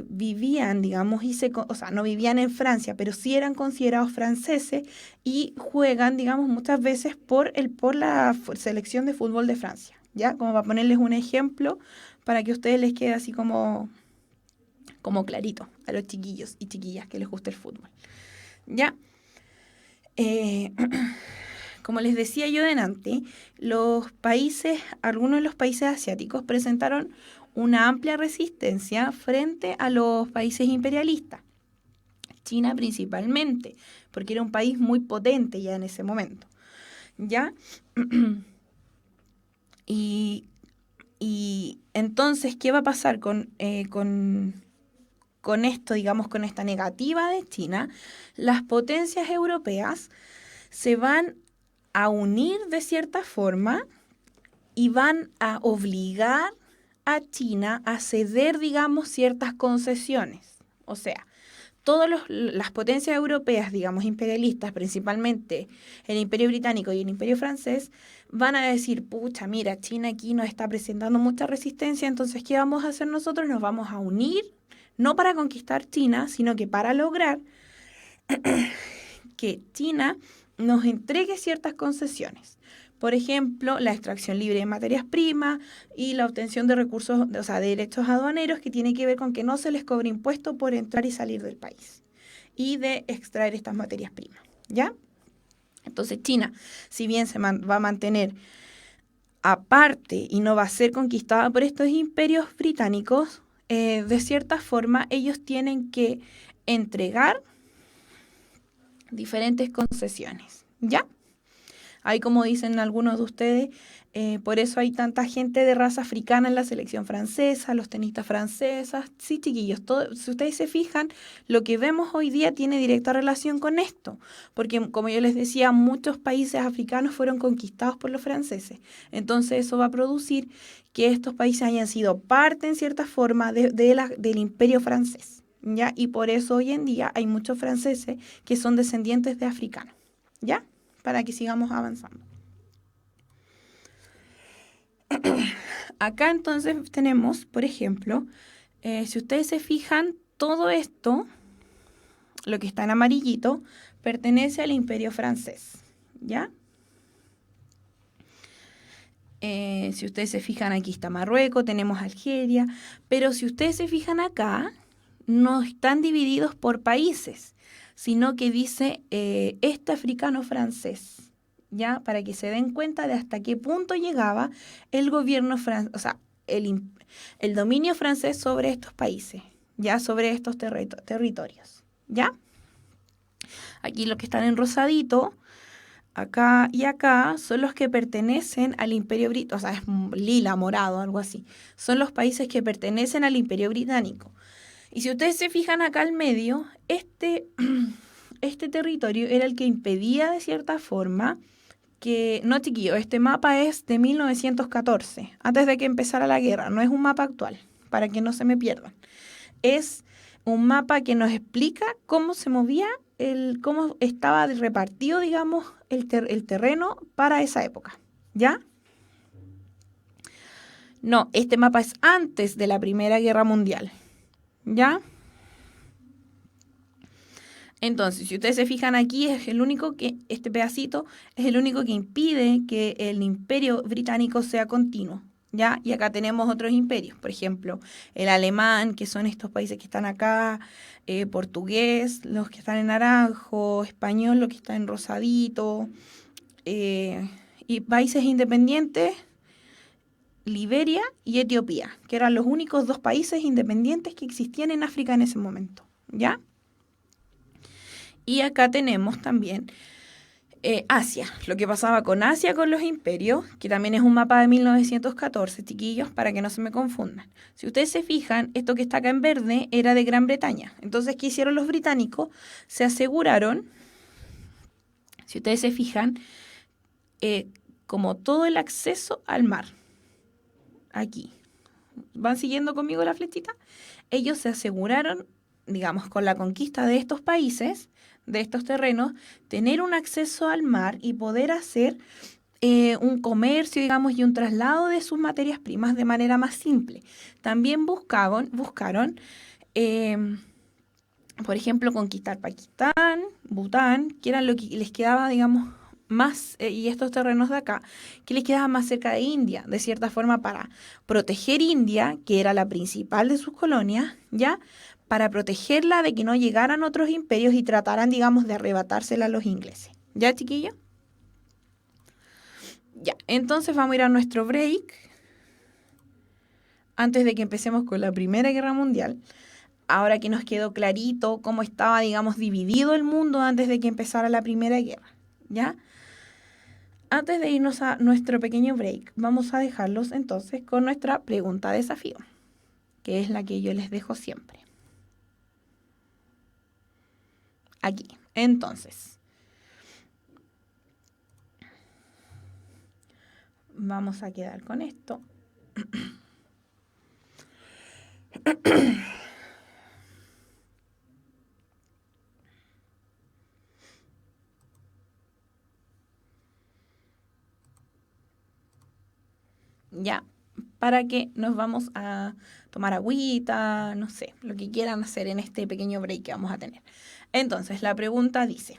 vivían, digamos, o sea, no vivían en Francia, pero sí eran considerados franceses y juegan, digamos, muchas veces por la selección de fútbol de Francia, ¿ya? Como para ponerles un ejemplo, para que a ustedes les quede así como clarito a los chiquillos y chiquillas que les gusta el fútbol, ¿ya? Como les decía yo delante, algunos de los países asiáticos presentaron una amplia resistencia frente a los países imperialistas, China principalmente, porque era un país muy potente ya en ese momento, ¿ya? Y entonces, ¿qué va a pasar con esto, digamos, con esta negativa de China? Las potencias europeas se van a unir de cierta forma y van a obligar a China a ceder, digamos, ciertas concesiones. O sea, todas las potencias europeas, digamos, imperialistas, principalmente el Imperio Británico y el Imperio Francés, van a decir, pucha, mira, China aquí nos está presentando mucha resistencia, entonces, ¿qué vamos a hacer nosotros? Nos vamos a unir, no para conquistar China, sino que para lograr que China nos entregue ciertas concesiones. Por ejemplo, la extracción libre de materias primas y la obtención de recursos, o sea, de derechos aduaneros, que tiene que ver con que no se les cobre impuesto por entrar y salir del país y de extraer estas materias primas, ¿ya? Entonces China, si bien va a mantener aparte y no va a ser conquistada por estos imperios británicos, de cierta forma ellos tienen que entregar diferentes concesiones, ¿ya? Hay, como dicen algunos de ustedes, por eso hay tanta gente de raza africana en la selección francesa, los tenistas francesas. Sí, chiquillos, si ustedes se fijan, lo que vemos hoy día tiene directa relación con esto, porque como yo les decía, muchos países africanos fueron conquistados por los franceses. Entonces eso va a producir que estos países hayan sido parte, en cierta forma, del imperio francés, ¿ya? Y por eso hoy en día hay muchos franceses que son descendientes de africanos, ¿ya? Para que sigamos avanzando. Acá entonces tenemos, por ejemplo, si ustedes se fijan, todo esto, lo que está en amarillito, pertenece al Imperio Francés, ¿ya? Si ustedes se fijan, aquí está Marruecos, tenemos Algeria, pero si ustedes se fijan acá, no están divididos por países, sino que dice este africano francés, ¿ya? Para que se den cuenta de hasta qué punto llegaba el gobierno francés, o sea, el dominio francés sobre estos países, ¿ya? Sobre estos territorios, ¿ya? Aquí los que están en rosadito, acá y acá, son los que pertenecen al Imperio Británico, o sea, es lila, morado, algo así. Son los países que pertenecen al Imperio Británico. Y si ustedes se fijan acá al medio, este territorio era el que impedía de cierta forma que, no chiquillo, este mapa es de 1914, antes de que empezara la guerra, no es un mapa actual, para que no se me pierdan. Es un mapa que nos explica cómo se movía, cómo estaba repartido, digamos, el terreno para esa época, ¿ya? No, este mapa es antes de la Primera Guerra Mundial, ¿ya? Entonces, si ustedes se fijan aquí, es el único que, este pedacito, es el único que impide que el imperio británico sea continuo, ¿ya? Y acá tenemos otros imperios, por ejemplo, el alemán, que son estos países que están acá, portugués, los que están en naranjo, español, los que están en rosadito, y países independientes, Liberia y Etiopía, que eran los únicos dos países independientes que existían en África en ese momento, ¿ya? Y acá tenemos también Asia, lo que pasaba con Asia, con los imperios, que también es un mapa de 1914, chiquillos, para que no se me confundan. Si ustedes se fijan, esto que está acá en verde era de Gran Bretaña. Entonces, ¿qué hicieron los británicos? Se aseguraron, si ustedes se fijan, como todo el acceso al mar. Aquí. ¿Van siguiendo conmigo la flechita? Ellos se aseguraron, digamos, con la conquista de estos países, de estos terrenos, tener un acceso al mar y poder hacer un comercio, digamos, y un traslado de sus materias primas de manera más simple. También buscaron, por ejemplo, conquistar Pakistán, Bután, que eran lo que les quedaba, digamos, más, y estos terrenos de acá, que les quedaban más cerca de India, de cierta forma para proteger India, que era la principal de sus colonias, ¿ya? Para protegerla de que no llegaran otros imperios y trataran, digamos, de arrebatársela a los ingleses. ¿Ya, chiquillos? Ya, entonces vamos a ir a nuestro break, antes de que empecemos con la Primera Guerra Mundial. ahora que nos quedó clarito cómo estaba, digamos, dividido el mundo antes de que empezara la Primera Guerra, ¿ya? Antes de irnos a nuestro pequeño break, vamos a dejarlos entonces con nuestra pregunta desafío, que es la que yo les dejo siempre. Aquí. Entonces, vamos a quedar con esto. Ya, para que nos vamos a tomar agüita, no sé, lo que quieran hacer en este pequeño break que vamos a tener. Entonces, la pregunta dice,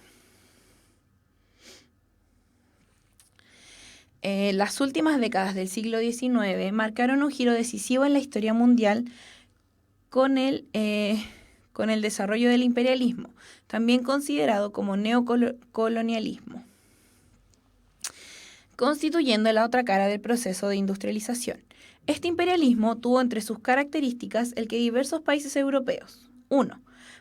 las últimas décadas del siglo XIX marcaron un giro decisivo en la historia mundial con con el desarrollo del imperialismo, también considerado como neocolonialismo, constituyendo la otra cara del proceso de industrialización. Este imperialismo tuvo entre sus características el que diversos países europeos, 1.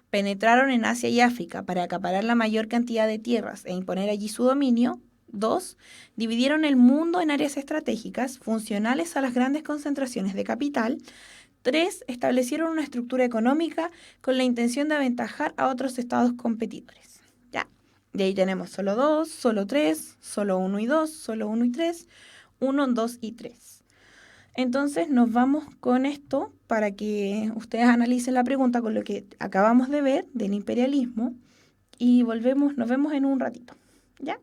Penetraron en Asia y África para acaparar la mayor cantidad de tierras e imponer allí su dominio. 2. Dividieron el mundo en áreas estratégicas funcionales a las grandes concentraciones de capital. 3. Establecieron una estructura económica con la intención de aventajar a otros estados competidores. Ya, de ahí tenemos solo 2, solo 3, solo 1 y 2, solo 1 y 3, 1, 2 y 3. Entonces nos vamos con esto para que ustedes analicen la pregunta con lo que acabamos de ver del imperialismo y volvemos, nos vemos en un ratito. ¿Ya?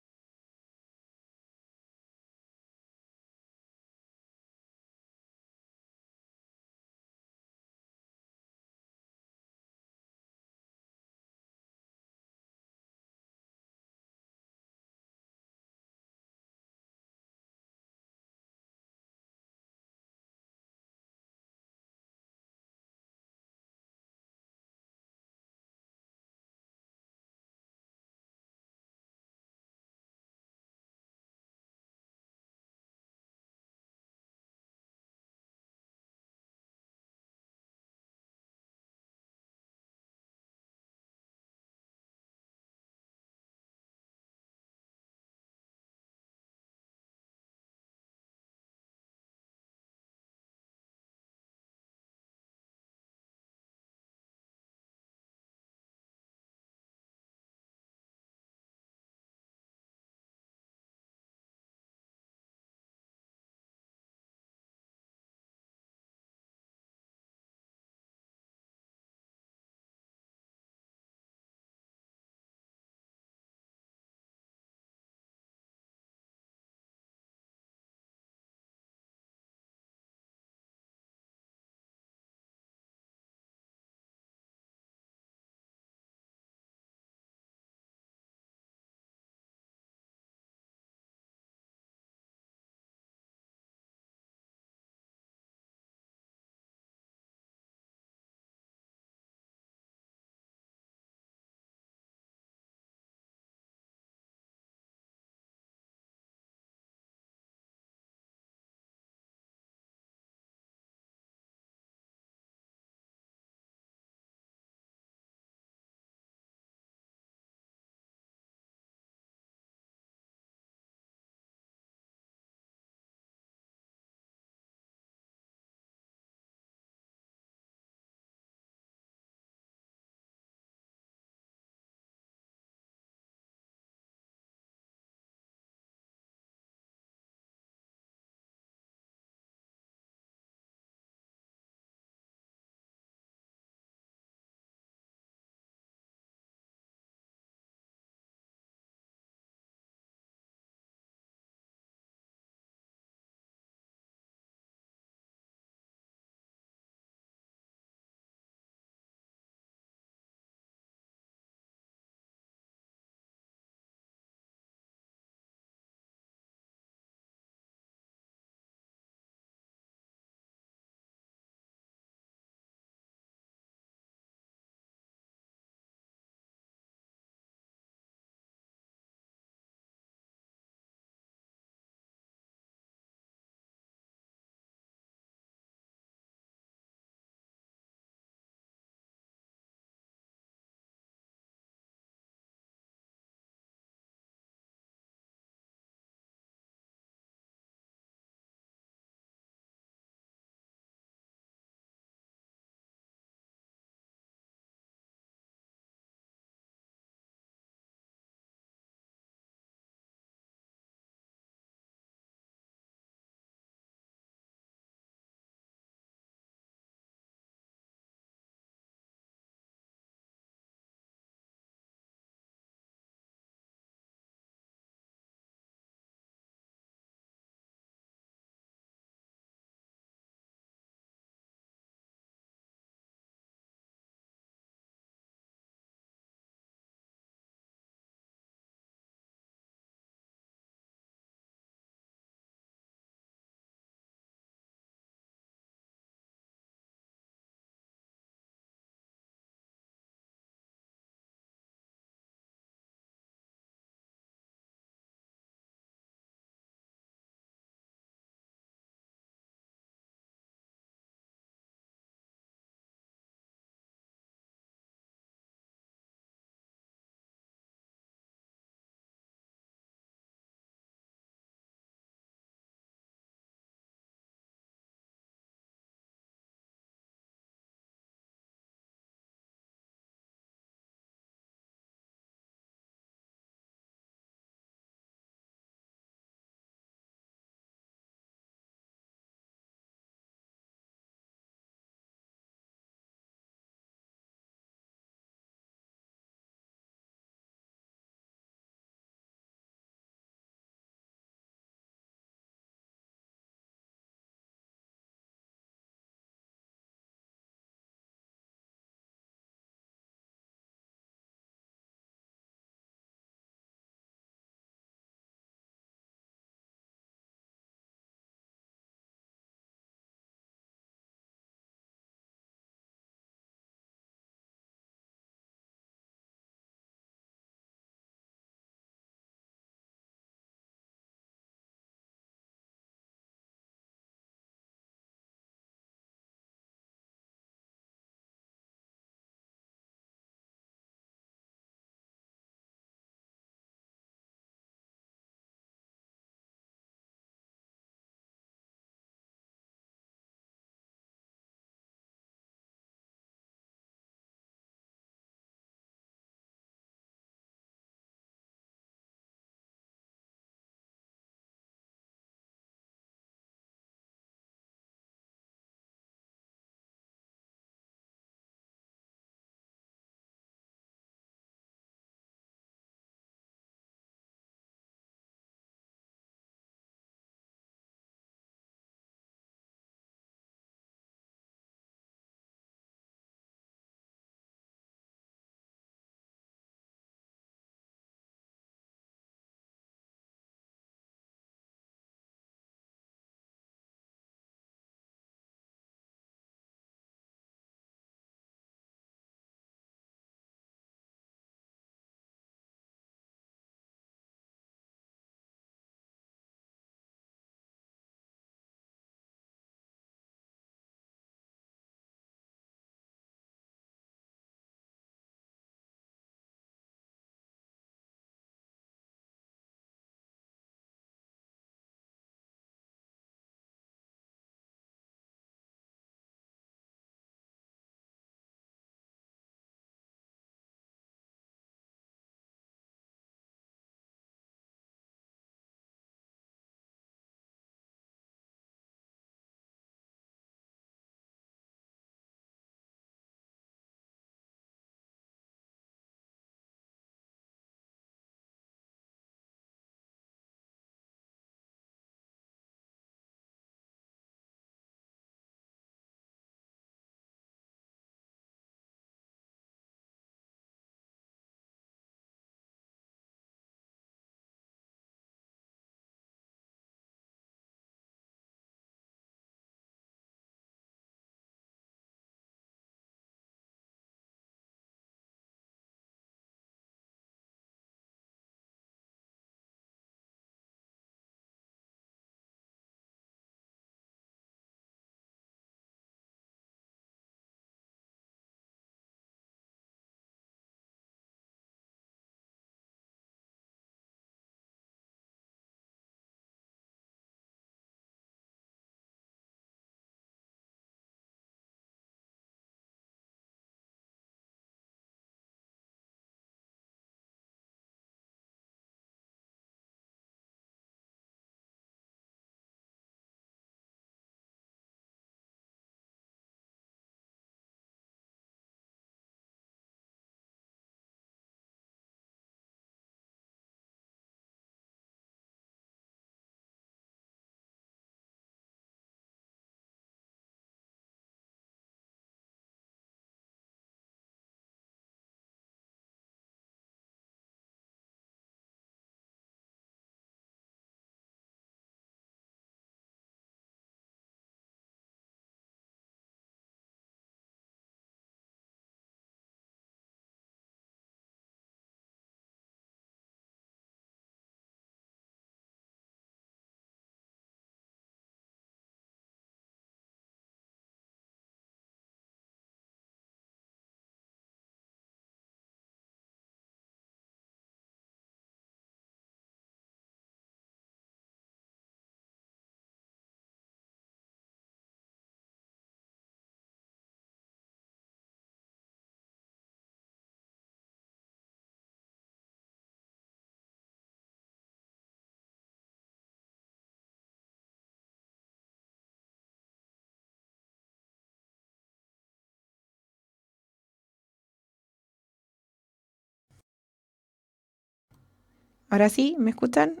¿Ahora sí? ¿Me escuchan?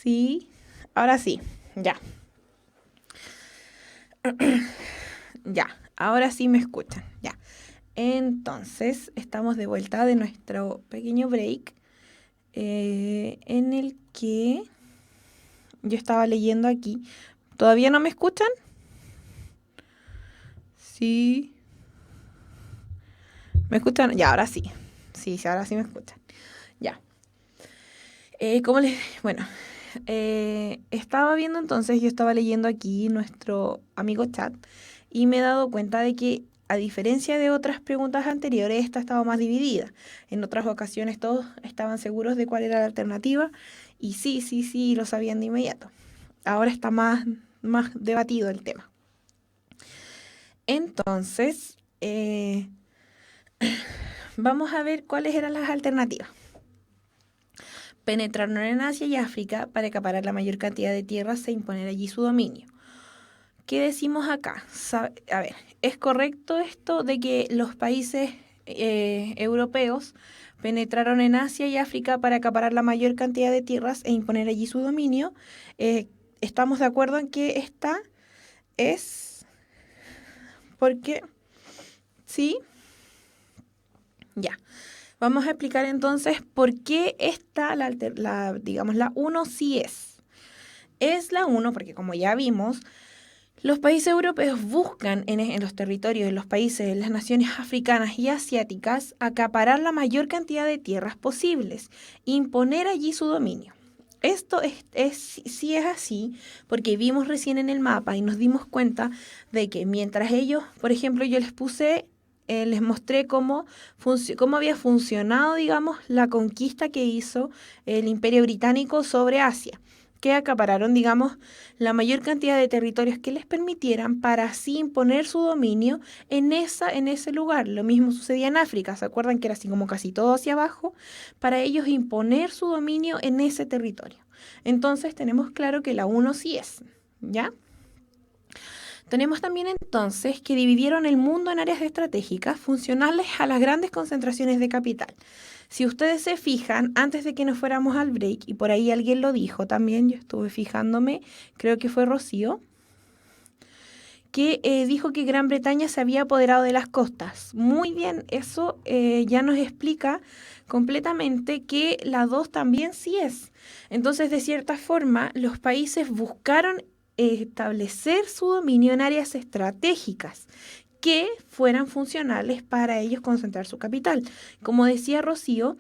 Sí, ahora sí, ya, ya, ahora sí me escuchan, ya. Entonces, estamos de vuelta de nuestro pequeño break en el que yo estaba leyendo aquí. ¿Todavía no me escuchan? Sí. ¿Me escuchan? Ya, ahora sí. Sí, sí, ahora sí me escuchan. Ya. ¿Cómo les...? Bueno, estaba viendo entonces, yo estaba leyendo aquí nuestro amigo chat y me he dado cuenta de que a diferencia de otras preguntas anteriores, esta estaba más dividida. En otras ocasiones todos estaban seguros de cuál era la alternativa y sí, sí, sí, lo sabían de inmediato. Ahora está más debatido el tema. Entonces, vamos a ver cuáles eran las alternativas. Penetraron en Asia y África para acaparar la mayor cantidad de tierras e imponer allí su dominio. ¿Qué decimos acá? A ver, ¿es correcto esto de que los países europeos penetraron en Asia y África para acaparar la mayor cantidad de tierras e imponer allí su dominio? Eh, ¿Estamos de acuerdo en que esta es porque sí? Ya. Vamos a explicar entonces por qué esta, digamos, la uno sí es. Es la uno porque como ya vimos, los países europeos buscan en los territorios, en los países, en las naciones africanas y asiáticas, acaparar la mayor cantidad de tierras posibles, imponer allí su dominio. Esto sí es así porque vimos recién en el mapa y nos dimos cuenta de que mientras ellos, por ejemplo, yo les mostré cómo había funcionado, digamos, la conquista que hizo el Imperio Británico sobre Asia, que acapararon, digamos, la mayor cantidad de territorios que les permitieran para así imponer su dominio en ese lugar. Lo mismo sucedía en África, ¿se acuerdan que era así como casi todo hacia abajo? Para ellos imponer su dominio en ese territorio. Entonces tenemos claro que la uno sí es, ¿ya? Tenemos también entonces que dividieron el mundo en áreas estratégicas funcionales a las grandes concentraciones de capital. Si ustedes se fijan, antes de que nos fuéramos al break, y por ahí alguien lo dijo también, yo estuve fijándome, creo que fue Rocío, que dijo que Gran Bretaña se había apoderado de las costas. Muy bien, eso ya nos explica completamente que la 2 también sí es. Entonces, de cierta forma, los países buscaron establecer su dominio en áreas estratégicas que fueran funcionales para ellos concentrar su capital. Como decía Rocío,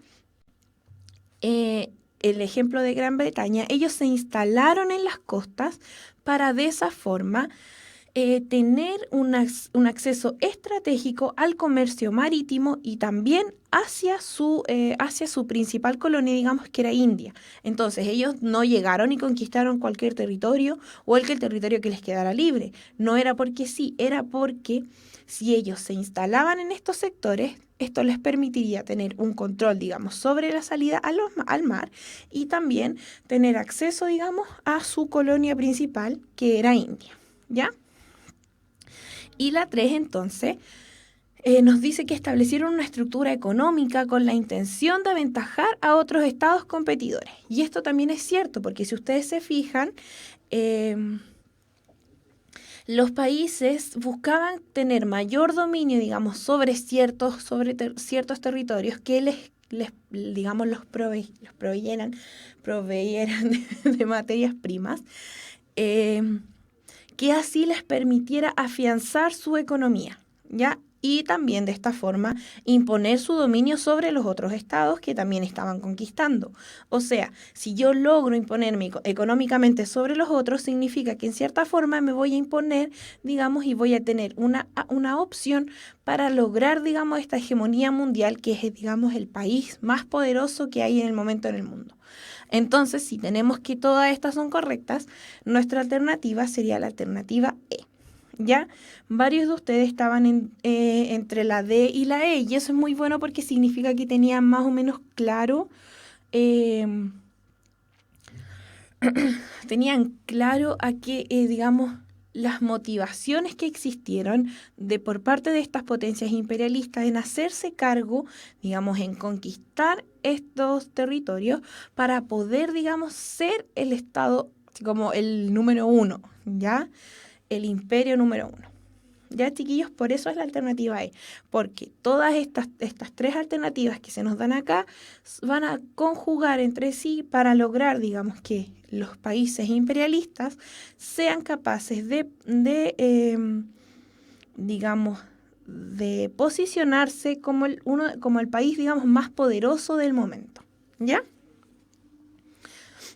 el ejemplo de Gran Bretaña, ellos se instalaron en las costas para de esa forma tener un acceso estratégico al comercio marítimo y también hacia su principal colonia, digamos que era India. Entonces ellos no llegaron y conquistaron cualquier territorio o el territorio que les quedara libre. No era porque sí, era porque si ellos se instalaban en estos sectores, esto les permitiría tener un control, digamos, sobre la salida al mar y también tener acceso, digamos, a su colonia principal, que era India. ¿Ya? Y la 3 entonces nos dice que establecieron una estructura económica con la intención de aventajar a otros estados competidores. Y esto también es cierto, porque si ustedes se fijan, eh, los países buscaban tener mayor dominio, digamos, sobre ciertos territorios que digamos, proveyeran de materias primas. Que así les permitiera afianzar su economía, ¿ya? Y también de esta forma imponer su dominio sobre los otros estados que también estaban conquistando. O sea, si yo logro imponerme económicamente sobre los otros, significa que en cierta forma me voy a imponer, digamos, y voy a tener una opción para lograr, digamos, esta hegemonía mundial que es, digamos, el país más poderoso que hay en el momento en el mundo. Entonces, si tenemos que todas estas son correctas, nuestra alternativa sería la alternativa E. ¿Ya? Varios de ustedes estaban entre la D y la E, y eso es muy bueno porque significa que tenían más o menos claro, eh, tenían claro a qué, digamos, las motivaciones que existieron por parte de estas potencias imperialistas en hacerse cargo, digamos, en conquistar estos territorios para poder, digamos, ser el Estado como el número uno, ¿ya? El imperio número uno. Ya, chiquillos, por eso es la alternativa E, porque todas estas tres alternativas que se nos dan acá van a conjugar entre sí para lograr, digamos, que los países imperialistas sean capaces digamos, de posicionarse como como el país, digamos, más poderoso del momento. ¿Ya?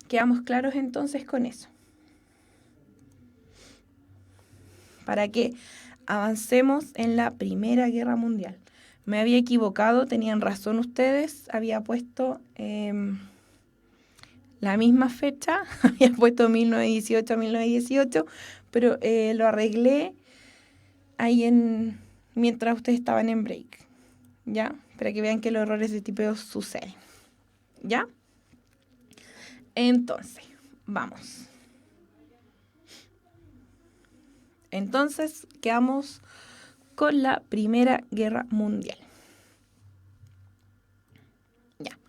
Quedamos claros entonces con eso. Para que avancemos en la Primera Guerra Mundial. Me había equivocado, tenían razón ustedes, había puesto la misma fecha, había puesto 1918, pero lo arreglé ahí mientras ustedes estaban en break, ¿ya? Para que vean que los errores de tipeo suceden, ¿ya? Entonces, vamos. Entonces, quedamos con la Primera Guerra Mundial. Ya.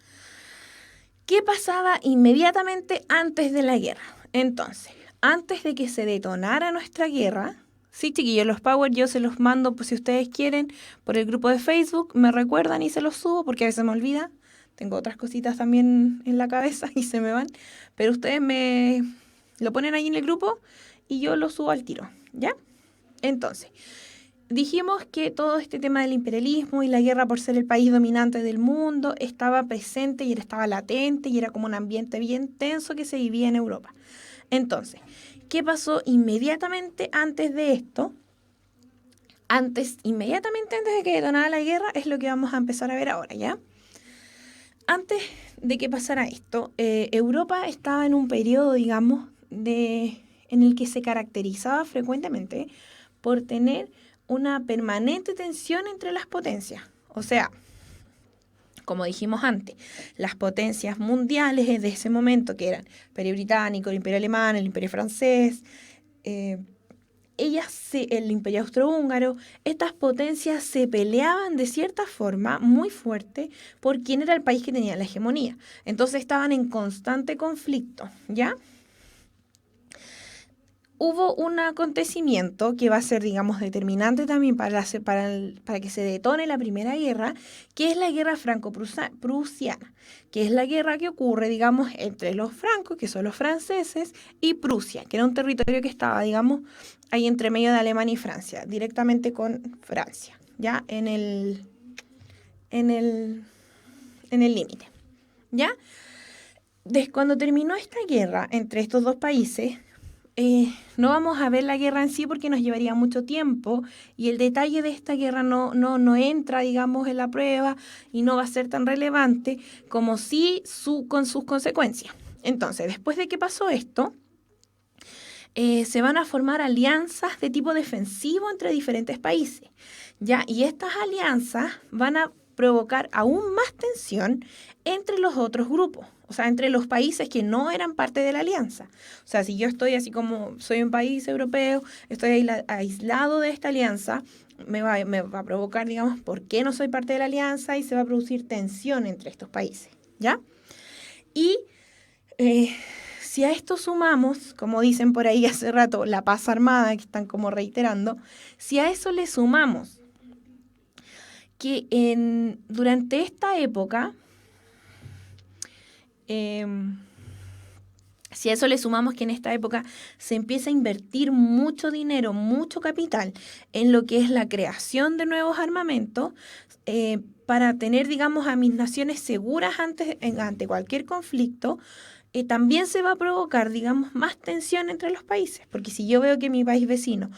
¿Qué pasaba inmediatamente antes de la guerra? Entonces, antes de que se detonara nuestra guerra, sí, chiquillos, los Power yo se los mando, pues, si ustedes quieren, por el grupo de Facebook, me recuerdan y se los subo, porque a veces me olvida. Tengo otras cositas también en la cabeza y se me van. Pero ustedes me lo ponen ahí en el grupo y yo lo subo al tiro, ¿ya? Entonces, dijimos que todo este tema del imperialismo y la guerra por ser el país dominante del mundo estaba presente y estaba latente y era como un ambiente bien tenso que se vivía en Europa. Entonces, ¿qué pasó inmediatamente antes de esto? Inmediatamente antes de que detonara la guerra, es lo que vamos a empezar a ver ahora, ¿ya? Antes de que pasara esto, Europa estaba en un periodo, digamos, en el que se caracterizaba frecuentemente por tener una permanente tensión entre las potencias. O sea, como dijimos antes, las potencias mundiales de ese momento, que eran el Imperio Británico, el Imperio Alemán, el Imperio Francés, el Imperio Austrohúngaro, estas potencias se peleaban de cierta forma muy fuerte por quién era el país que tenía la hegemonía. Entonces estaban en constante conflicto, ¿ya? Hubo un acontecimiento que va a ser, digamos, determinante también para que se detone la Primera Guerra, que es la Guerra Franco-Prusiana, que es la guerra que ocurre, digamos, entre los francos, que son los franceses, y Prusia, que era un territorio que estaba, digamos, ahí entre medio de Alemania y Francia, directamente con Francia, ya en el límite, ¿ya? Cuando terminó esta guerra entre estos dos países, no vamos a ver la guerra en sí porque nos llevaría mucho tiempo y el detalle de esta guerra no entra, digamos, en la prueba y no va a ser tan relevante como sí con sus consecuencias. Entonces, después de que pasó esto, se van a formar alianzas de tipo defensivo entre diferentes países, ¿ya? Y estas alianzas van a provocar aún más tensión entre los otros grupos, o sea, entre los países que no eran parte de la alianza. O sea, si yo estoy así como soy un país europeo, estoy aislado de esta alianza, me va a provocar, digamos, por qué no soy parte de la alianza y se va a producir tensión entre estos países, ¿ya? Y si a esto sumamos, como dicen por ahí hace rato, la paz armada, que están como reiterando, si a eso le sumamos que durante esta época, si a eso le sumamos que en esta época se empieza a invertir mucho dinero, mucho capital en lo que es la creación de nuevos armamentos, para tener, digamos, a mis naciones seguras ante cualquier conflicto, también se va a provocar, digamos, más tensión entre los países. Porque si yo veo que mi país vecino,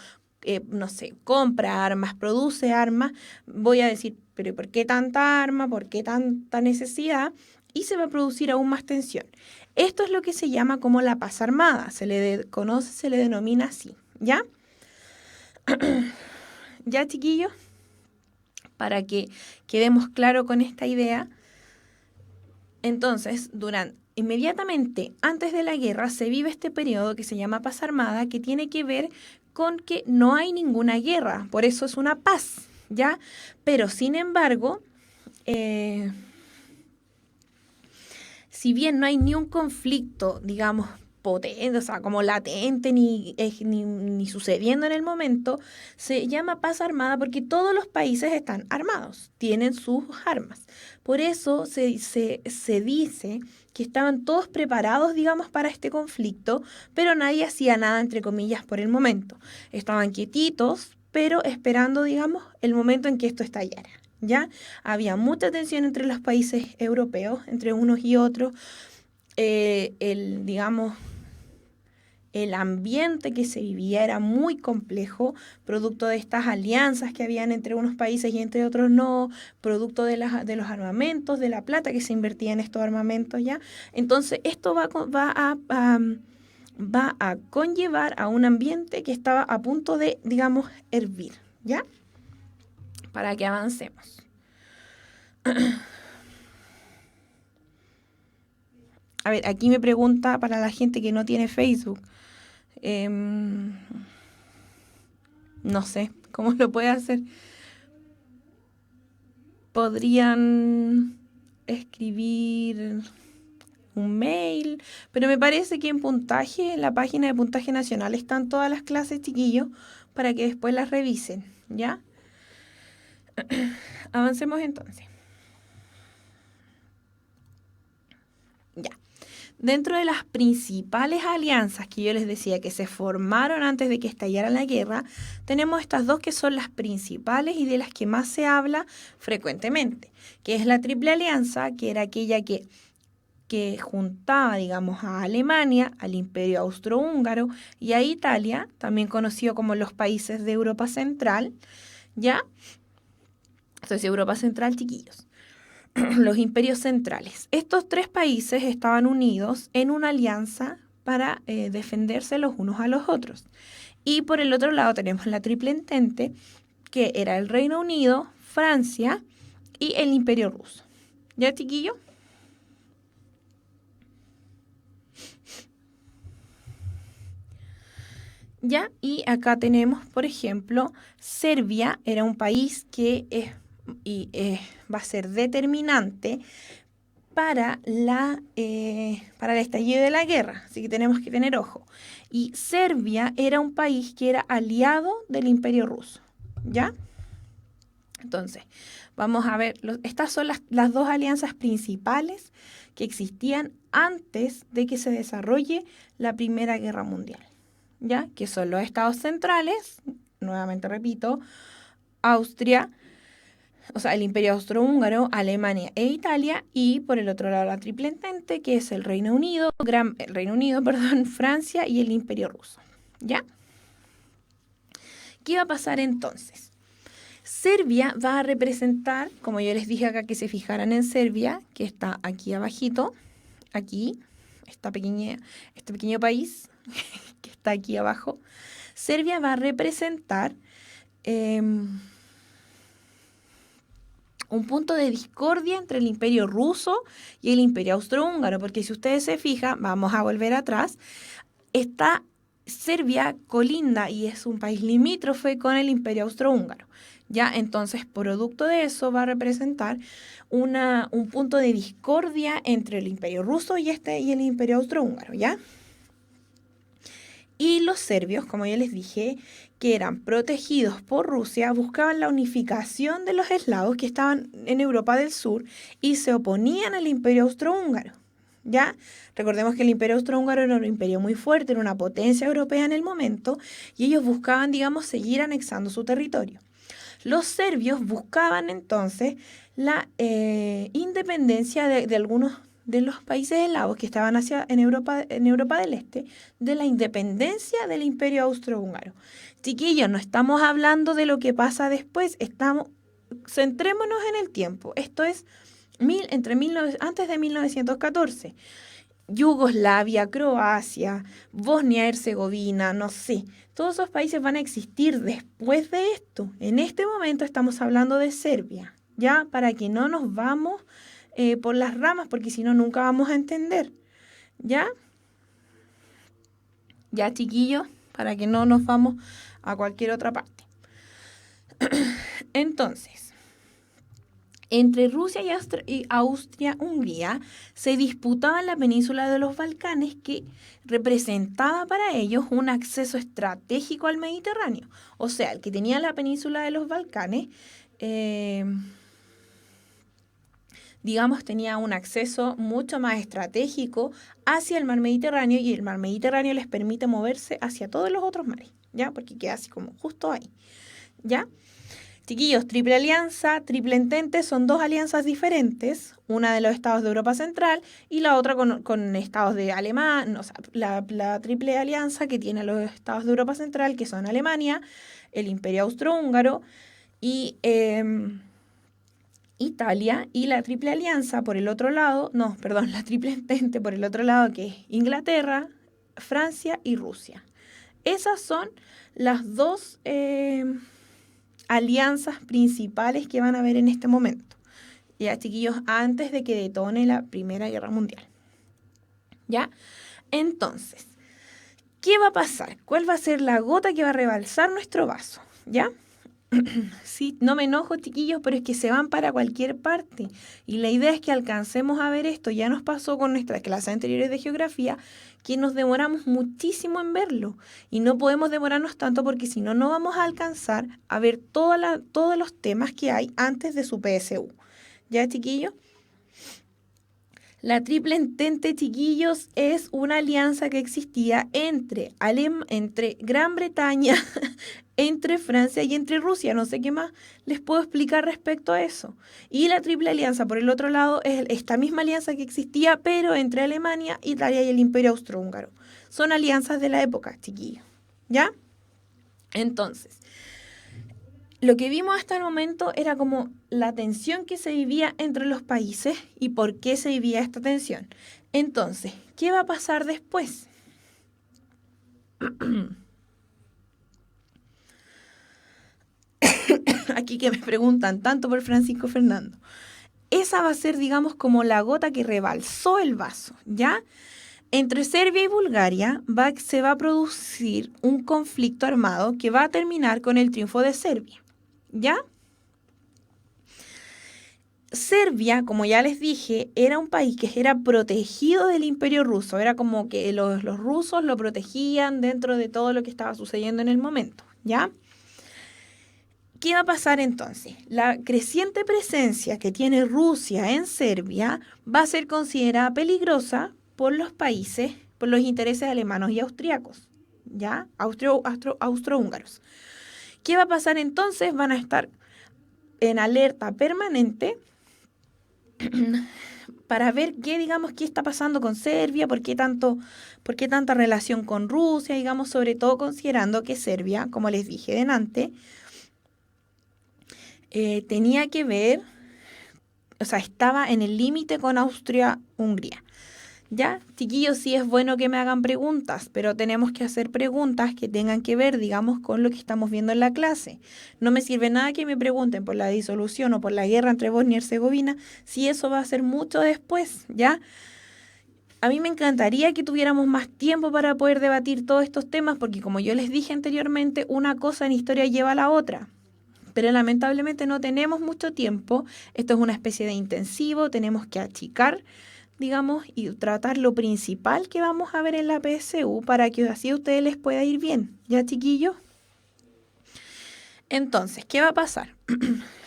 no sé, compra armas, produce armas, voy a decir, pero ¿por qué tanta arma? ¿Por qué tanta necesidad? Y se va a producir aún más tensión. Esto es lo que se llama como la paz armada, se le denomina así, ¿ya? ¿Ya, chiquillos? Para que quedemos claros con esta idea. Entonces, inmediatamente antes de la guerra se vive este periodo que se llama paz armada, que tiene que ver con que no hay ninguna guerra, por eso es una paz, ¿ya? Pero sin embargo, si bien no hay ni un conflicto, digamos, potente, o sea, como latente, ni sucediendo en el momento, se llama paz armada porque todos los países están armados, tienen sus armas. Por eso se dice que estaban todos preparados, digamos, para este conflicto, pero nadie hacía nada, entre comillas, por el momento. Estaban quietitos, pero esperando, digamos, el momento en que esto estallara. ¿Ya? Había mucha tensión entre los países europeos, entre unos y otros. Digamos, el ambiente que se vivía era muy complejo, producto de estas alianzas que habían entre unos países y entre otros no, producto de los armamentos, de la plata que se invertía en estos armamentos, ¿ya? Entonces, esto va a conllevar a un ambiente que estaba a punto de, digamos, hervir, ¿ya? Para que avancemos. A ver, aquí me pregunta para la gente que no tiene Facebook. No sé cómo lo puede hacer. Podrían escribir un mail, pero me parece que en puntaje, en la página de Puntaje Nacional, están todas las clases, chiquillos, para que después las revisen, ¿ya? Avancemos entonces. Ya. Dentro de las principales alianzas que yo les decía que se formaron antes de que estallara la guerra, tenemos estas dos que son las principales y de las que más se habla frecuentemente, que es la Triple Alianza, que era aquella que juntaba, digamos, a Alemania, al Imperio Austrohúngaro y a Italia, también conocido como los países de Europa Central, ¿ya? Entonces, Europa Central, chiquillos. Los imperios centrales. Estos tres países estaban unidos en una alianza para defenderse los unos a los otros. Y por el otro lado tenemos la Triple Entente, que era el Reino Unido, Francia y el Imperio Ruso. ¿Ya, chiquillo? ¿Ya? Y acá tenemos, por ejemplo, Serbia era un país que va a ser determinante para el estallido de la guerra, así que tenemos que tener ojo. Y Serbia era un país que era aliado del Imperio Ruso, ¿ya? Entonces, vamos a ver, estas son las dos alianzas principales que existían antes de que se desarrolle la Primera Guerra Mundial, ¿ya? Que son los estados centrales, nuevamente repito, Austria, o sea, el Imperio Austrohúngaro, Alemania e Italia, y por el otro lado la Triple Entente, que es el Reino Unido, Francia y el Imperio Ruso, ¿ya? ¿Qué va a pasar entonces? Serbia va a representar, como yo les dije acá que se fijaran en Serbia, que está aquí abajito, aquí, este pequeño país que está aquí abajo. Serbia va a representar un punto de discordia entre el Imperio Ruso y el Imperio Austrohúngaro, porque si ustedes se fijan, vamos a volver atrás, Serbia colinda y es un país limítrofe con el Imperio Austrohúngaro. ¿Ya? Entonces, producto de eso va a representar un punto de discordia entre el Imperio Ruso y el Imperio Austrohúngaro, ¿ya? Y los serbios, como ya les dije, que eran protegidos por Rusia, buscaban la unificación de los eslavos que estaban en Europa del Sur y se oponían al Imperio Austrohúngaro, ¿ya? Recordemos que el Imperio Austrohúngaro era un imperio muy fuerte, era una potencia europea en el momento, y ellos buscaban, digamos, seguir anexando su territorio. Los serbios buscaban entonces la independencia de algunos de los países eslavos que estaban en Europa del Este, de la independencia del Imperio Austrohúngaro. Chiquillos, no estamos hablando de lo que pasa después, centrémonos en el tiempo. Esto es antes de 1914. Yugoslavia, Croacia, Bosnia-Herzegovina, no sé, todos esos países van a existir después de esto. En este momento estamos hablando de Serbia, ¿ya? Para que no nos vamos por las ramas, porque si no, nunca vamos a entender, ¿ya? ¿Ya, chiquillos? Para que no nos vamos a cualquier otra parte. Entonces, entre Rusia y Austria-Hungría se disputaba la península de los Balcanes, que representaba para ellos un acceso estratégico al Mediterráneo. O sea, el que tenía la península de los Balcanes, digamos, tenía un acceso mucho más estratégico hacia el mar Mediterráneo, y el mar Mediterráneo les permite moverse hacia todos los otros mares, ¿ya? Porque queda así como justo ahí, ¿ya? Chiquillos, Triple Alianza, Triple Entente son dos alianzas diferentes, una de los estados de Europa Central y la otra con estados de Alemania. O sea, la Triple Alianza que tiene a los estados de Europa Central, que son Alemania, el Imperio Austrohúngaro y Italia, y la Triple Alianza por el otro lado, la Triple Entente por el otro lado, que es Inglaterra, Francia y Rusia. Esas son las dos alianzas principales que van a haber en este momento. Ya, chiquillos, antes de que detone la Primera Guerra Mundial. ¿Ya? Entonces, ¿qué va a pasar? ¿Cuál va a ser la gota que va a rebalsar nuestro vaso? ¿Ya? Sí, no me enojo, chiquillos, pero es que se van para cualquier parte. Y la idea es que alcancemos a ver esto. Ya nos pasó con nuestras clases anteriores de geografía, que nos demoramos muchísimo en verlo. Y no podemos demorarnos tanto, porque si no, no vamos a alcanzar a ver todos los temas que hay antes de su PSU. ¿Ya, chiquillos? La Triple Entente, chiquillos, es una alianza que existía entre Gran Bretaña, entre Francia y entre Rusia. No sé qué más les puedo explicar respecto a eso. Y la Triple Alianza, por el otro lado, es esta misma alianza que existía, pero entre Alemania, Italia y el Imperio Austrohúngaro. Son alianzas de la época, chiquillos. ¿Ya? Entonces, lo que vimos hasta el momento era como la tensión que se vivía entre los países y por qué se vivía esta tensión. Entonces, ¿qué va a pasar después? Aquí que me preguntan tanto por Francisco Fernando. Esa va a ser, digamos, como la gota que rebalsó el vaso, ¿ya? Entre Serbia y Bulgaria se va a producir un conflicto armado que va a terminar con el triunfo de Serbia, ¿ya? Serbia, como ya les dije, era un país que era protegido del Imperio Ruso. Era como que los rusos lo protegían dentro de todo lo que estaba sucediendo en el momento, ¿ya? ¿Qué va a pasar entonces? La creciente presencia que tiene Rusia en Serbia va a ser considerada peligrosa por los países, por los intereses alemanes y austriacos, ¿ya? Austrohúngaros. ¿Qué va a pasar entonces? Van a estar en alerta permanente para ver qué está pasando con Serbia, por qué tanta relación con Rusia, digamos, sobre todo considerando que Serbia, como les dije delante, tenía que ver, o sea, estaba en el límite con Austria-Hungría. Ya, chiquillos, sí es bueno que me hagan preguntas, pero tenemos que hacer preguntas que tengan que ver, digamos, con lo que estamos viendo en la clase. No me sirve nada que me pregunten por la disolución o por la guerra entre Bosnia y Herzegovina, si eso va a ser mucho después, ¿ya? A mí me encantaría que tuviéramos más tiempo para poder debatir todos estos temas, porque como yo les dije anteriormente, una cosa en historia lleva a la otra. Pero lamentablemente no tenemos mucho tiempo. Esto es una especie de intensivo, tenemos que achicar, digamos, y tratar lo principal que vamos a ver en la PSU para que así a ustedes les pueda ir bien. ¿Ya, chiquillos? Entonces, ¿qué va a pasar?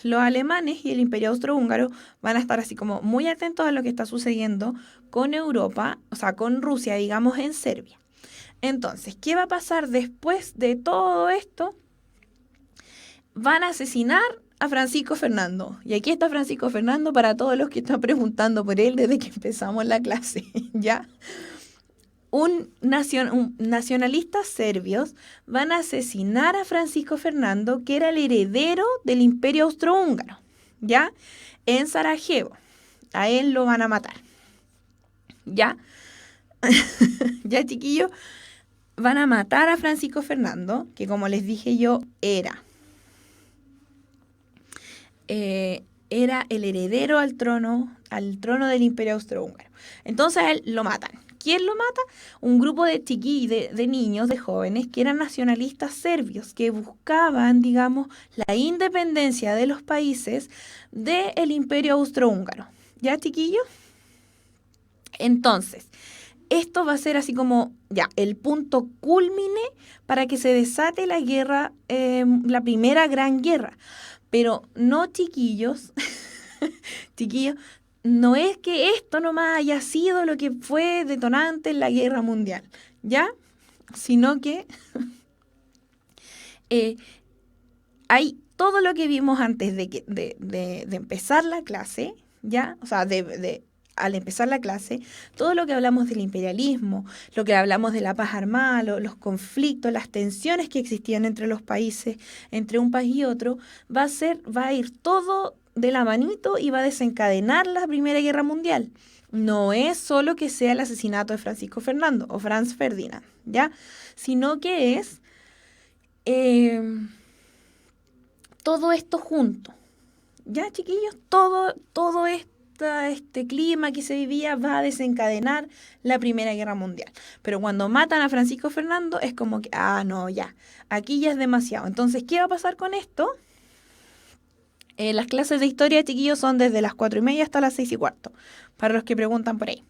Los alemanes y el Imperio Austrohúngaro van a estar así como muy atentos a lo que está sucediendo con Europa, o sea, con Rusia, digamos, en Serbia. Entonces, ¿qué va a pasar después de todo esto? Van a asesinar a Francisco Fernando. Y aquí está Francisco Fernando para todos los que están preguntando por él desde que empezamos la clase, ¿ya? Nacionalistas serbios van a asesinar a Francisco Fernando, que era el heredero del Imperio Austrohúngaro, ¿ya? En Sarajevo. A él lo van a matar, ¿ya? ¿Ya, chiquillos? Van a matar a Francisco Fernando, que como les dije yo, era el heredero al trono del Imperio Austrohúngaro. Entonces a él lo matan. ¿Quién lo mata? Un grupo de chiquillos, de niños, de jóvenes que eran nacionalistas serbios, que buscaban, digamos, la independencia de los países del Imperio Austrohúngaro. ¿Ya, chiquillos? Entonces, esto va a ser así como, ya, el punto cúlmine para que se desate la guerra, la primera gran guerra. Pero no, chiquillos, chiquillos, no es que esto nomás haya sido lo que fue detonante en la guerra mundial, ¿ya? Sino que hay todo lo que vimos antes de empezar la clase, ¿ya? O sea, al empezar la clase, todo lo que hablamos del imperialismo, lo que hablamos de la paz armada, los conflictos, las tensiones que existían entre los países, entre un país y otro, va a ir todo de la manito y va a desencadenar la Primera Guerra Mundial. No es solo que sea el asesinato de Francisco Fernando o Franz Ferdinand, ¿ya? Sino que es todo esto junto. ¿Ya, chiquillos? Todo este clima que se vivía va a desencadenar la Primera Guerra Mundial. Pero cuando matan a Francisco Fernando es como que, no, ya, aquí ya es demasiado. Entonces, ¿qué va a pasar con esto? Las clases de historia, chiquillos, son desde las 4:30 hasta las 6:15, para los que preguntan por ahí.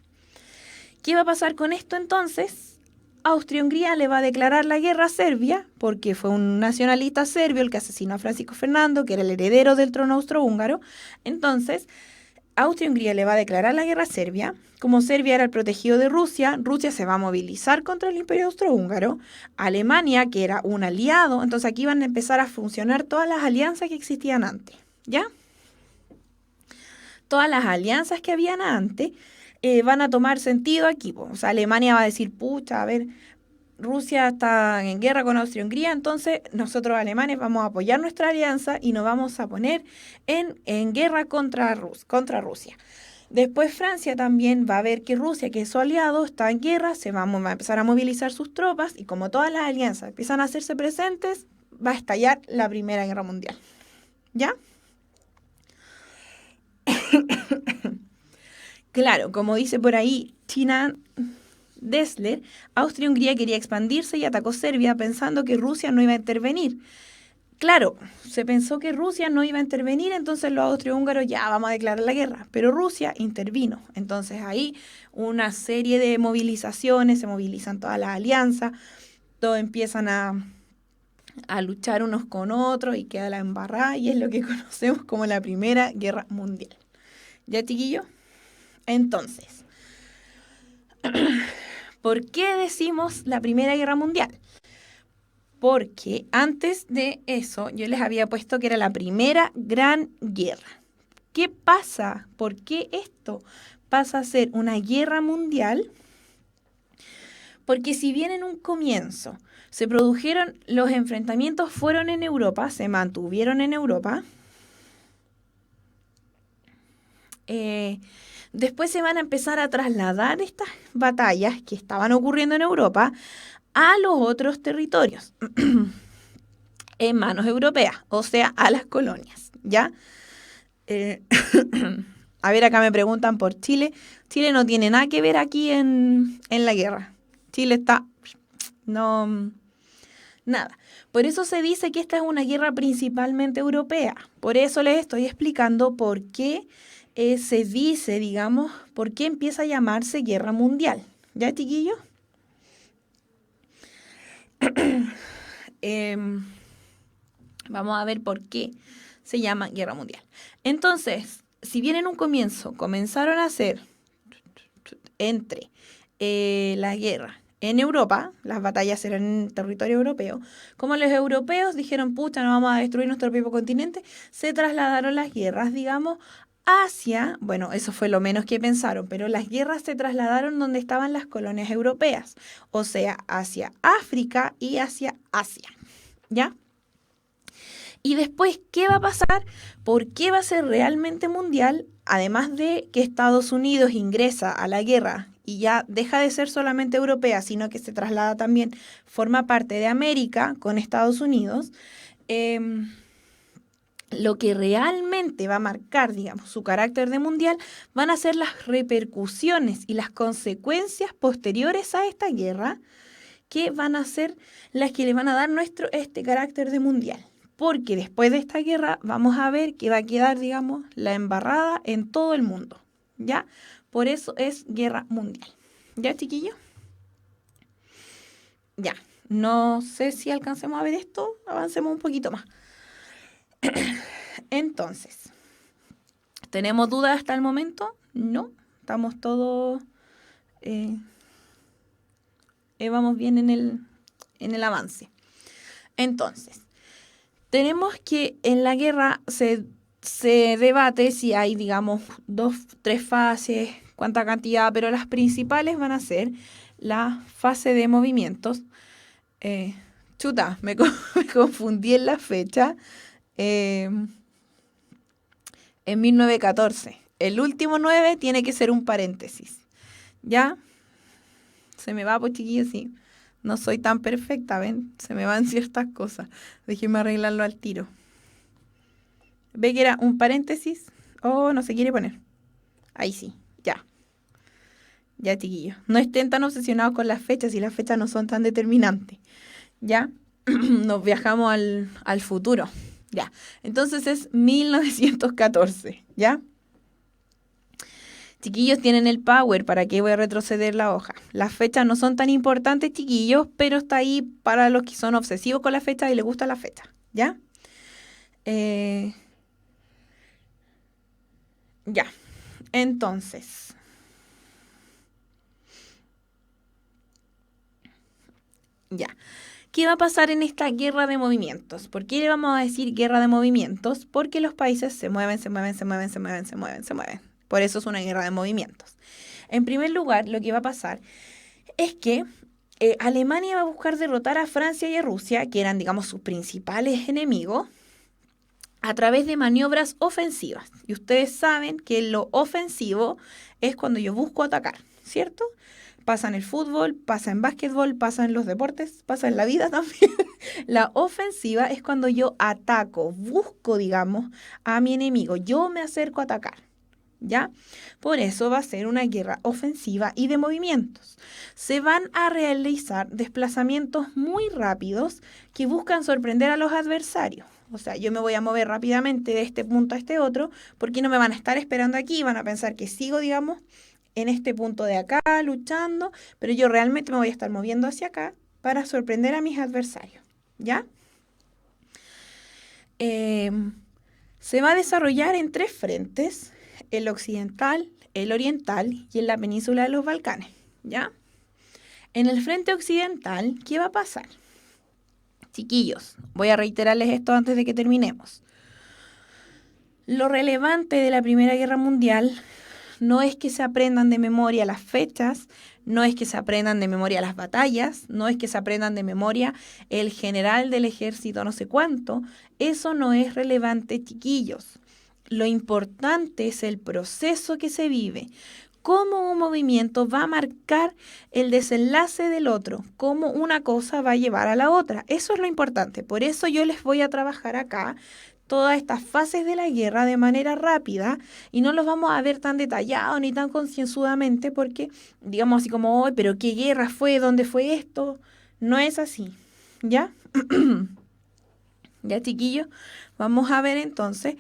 ¿Qué va a pasar con esto entonces? Austria-Hungría le va a declarar la guerra a Serbia, porque fue un nacionalista serbio el que asesinó a Francisco Fernando, que era el heredero del trono austrohúngaro. Entonces, Austria-Hungría le va a declarar la guerra a Serbia. Como Serbia era el protegido de Rusia, Rusia se va a movilizar contra el Imperio Austrohúngaro. Alemania, que era un aliado, entonces aquí van a empezar a funcionar todas las alianzas que existían antes, ¿ya? Todas las alianzas que habían antes van a tomar sentido aquí. O sea, Alemania va a decir, pucha, a ver, Rusia está en guerra con Austria-Hungría, entonces nosotros alemanes vamos a apoyar nuestra alianza y nos vamos a poner en guerra contra Rusia. Después Francia también va a ver que Rusia, que es su aliado, está en guerra, va a empezar a movilizar sus tropas y como todas las alianzas empiezan a hacerse presentes, va a estallar la Primera Guerra Mundial. ¿Ya? Claro, como dice por ahí Tina Dessler, Austria-Hungría quería expandirse y atacó Serbia pensando que Rusia no iba a intervenir. Claro, se pensó que Rusia no iba a intervenir, entonces los austrohúngaros ya vamos a declarar la guerra, pero Rusia intervino. Entonces ahí una serie de movilizaciones, se movilizan todas las alianzas, todos empiezan a luchar unos con otros y queda la embarrada y es lo que conocemos como la Primera Guerra Mundial. ¿Ya, chiquillos? Entonces, ¿por qué decimos la Primera Guerra Mundial? Porque antes de eso yo les había puesto que era la primera gran guerra. ¿Qué pasa? ¿Por qué esto pasa a ser una guerra mundial? Porque si bien en un comienzo se produjeron, los enfrentamientos fueron en Europa, se mantuvieron en Europa, después se van a empezar a trasladar estas batallas que estaban ocurriendo en Europa a los otros territorios en manos europeas, o sea, a las colonias, ¿ya? A ver, acá me preguntan por Chile. Chile no tiene nada que ver aquí en la guerra. Chile está... no... nada. Por eso se dice que esta es una guerra principalmente europea. Por eso les estoy explicando por qué se dice, digamos, por qué empieza a llamarse guerra mundial. ¿Ya, chiquillos? Vamos a ver por qué se llama guerra mundial. Entonces, si bien en un comienzo comenzaron a hacer entre la guerra en Europa, las batallas eran en territorio europeo, como los europeos dijeron, pucha, no vamos a destruir nuestro propio continente, se trasladaron las guerras, digamos, hacia, bueno, eso fue lo menos que pensaron, pero las guerras se trasladaron donde estaban las colonias europeas, o sea, hacia África y hacia Asia, ¿ya? Y después, ¿qué va a pasar? ¿Por qué va a ser realmente mundial? Además de que Estados Unidos ingresa a la guerra y ya deja de ser solamente europea, sino que se traslada también, forma parte de América con Estados Unidos, lo que realmente va a marcar, digamos, su carácter de mundial, van a ser las repercusiones y las consecuencias posteriores a esta guerra, que van a ser las que le van a dar este carácter de mundial. Porque después de esta guerra vamos a ver que va a quedar, digamos, la embarrada en todo el mundo, ¿ya? Por eso es guerra mundial. ¿Ya, chiquillos? Ya. No sé si alcancemos a ver esto. Avancemos un poquito más. Entonces, ¿tenemos dudas hasta el momento? No. Estamos todos... vamos bien en el avance. Entonces, tenemos que en la guerra se debate si hay, digamos, 2, 3 fases, cuánta cantidad, pero las principales van a ser la fase de movimientos. Me confundí en la fecha. En 1914. El último 9 tiene que ser un paréntesis. ¿Ya? Se me va, pues chiquillos, sí. No soy tan perfecta, ¿ven? Se me van ciertas cosas. Déjenme arreglarlo al tiro. ¿Ve que era un paréntesis? Oh, no se quiere poner. Ahí sí, ya. Ya, chiquillos. No estén tan obsesionados con las fechas y las fechas no son tan determinantes. ¿Ya? Nos viajamos al futuro. Ya. Entonces es 1914. ¿Ya? Chiquillos, tienen el power, ¿para qué voy a retroceder la hoja? Las fechas no son tan importantes, chiquillos, pero está ahí para los que son obsesivos con la fecha y les gusta la fecha, ¿ya? Ya, entonces. Ya. ¿Qué va a pasar en esta guerra de movimientos? ¿Por qué le vamos a decir guerra de movimientos? Porque los países se mueven, se mueven, se mueven, se mueven, se mueven, se mueven. Por eso es una guerra de movimientos. En primer lugar, lo que va a pasar es que Alemania va a buscar derrotar a Francia y a Rusia, que eran, digamos, sus principales enemigos, a través de maniobras ofensivas. Y ustedes saben que lo ofensivo es cuando yo busco atacar, ¿cierto? Pasa en el fútbol, pasa en básquetbol, pasa en los deportes, pasa en la vida también. La ofensiva es cuando yo ataco, busco, digamos, a mi enemigo. Yo me acerco a atacar, ¿ya? Por eso va a ser una guerra ofensiva y de movimientos. Se van a realizar desplazamientos muy rápidos que buscan sorprender a los adversarios. O sea, yo me voy a mover rápidamente de este punto a este otro, porque no me van a estar esperando aquí, van a pensar que sigo, digamos, en este punto de acá luchando, pero yo realmente me voy a estar moviendo hacia acá para sorprender a mis adversarios, ¿ya? Se va a desarrollar en 3 frentes: el occidental, el oriental y en la península de los Balcanes, ¿ya? En el frente occidental, ¿qué va a pasar? Chiquillos, voy a reiterarles esto antes de que terminemos. Lo relevante de la Primera Guerra Mundial no es que se aprendan de memoria las fechas, no es que se aprendan de memoria las batallas, no es que se aprendan de memoria el general del ejército no sé cuánto. Eso no es relevante, chiquillos. Lo importante es el proceso que se vive, cómo un movimiento va a marcar el desenlace del otro, cómo una cosa va a llevar a la otra. Eso es lo importante. Por eso yo les voy a trabajar acá todas estas fases de la guerra de manera rápida y no los vamos a ver tan detallados ni tan concienzudamente porque, digamos así como, hoy, pero ¿qué guerra fue? ¿Dónde fue esto? No es así, ¿ya? Ya, chiquillos, vamos a ver entonces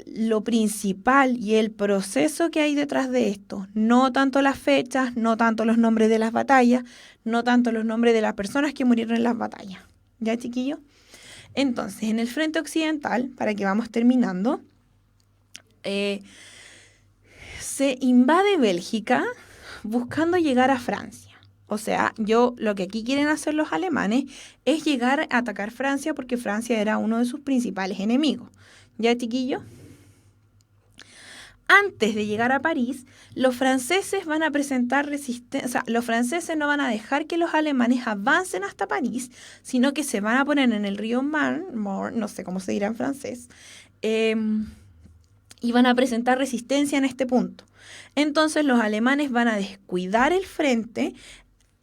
lo principal y el proceso que hay detrás de esto. No tanto las fechas, no tanto los nombres de las batallas, no tanto los nombres de las personas que murieron en las batallas. ¿Ya, chiquillos? Entonces, en el frente occidental, para que vamos terminando, se invade Bélgica buscando llegar a Francia. O sea, lo que aquí quieren hacer los alemanes es llegar a atacar Francia porque Francia era uno de sus principales enemigos. ¿Ya, chiquillos? Antes de llegar a París, los franceses van a presentar resistencia, o sea, los franceses no van a dejar que los alemanes avancen hasta París, sino que se van a poner en el río Marne, no sé cómo se dirá en francés, y van a presentar resistencia en este punto. Entonces los alemanes van a descuidar el frente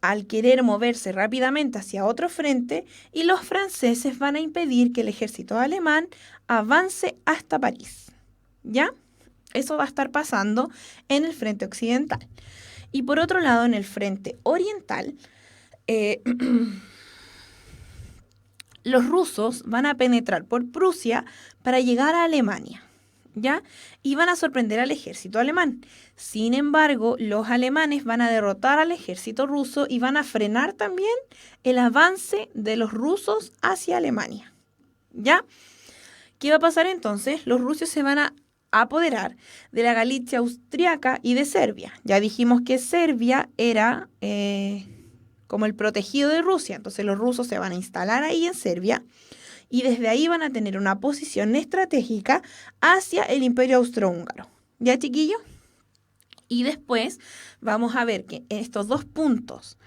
al querer moverse rápidamente hacia otro frente y los franceses van a impedir que el ejército alemán avance hasta París. ¿Ya? Eso va a estar pasando en el frente occidental. Y por otro lado, en el frente oriental, los rusos van a penetrar por Prusia para llegar a Alemania, ¿ya? Y van a sorprender al ejército alemán. Sin embargo, los alemanes van a derrotar al ejército ruso y van a frenar también el avance de los rusos hacia Alemania, ¿ya? ¿Qué va a pasar entonces? Los rusos se van a apoderar de la Galicia austriaca y de Serbia. Ya dijimos que Serbia era como el protegido de Rusia, entonces los rusos se van a instalar ahí en Serbia y desde ahí van a tener una posición estratégica hacia el Imperio Austrohúngaro. ¿Ya, chiquillos? Y después vamos a ver que en estos dos puntos,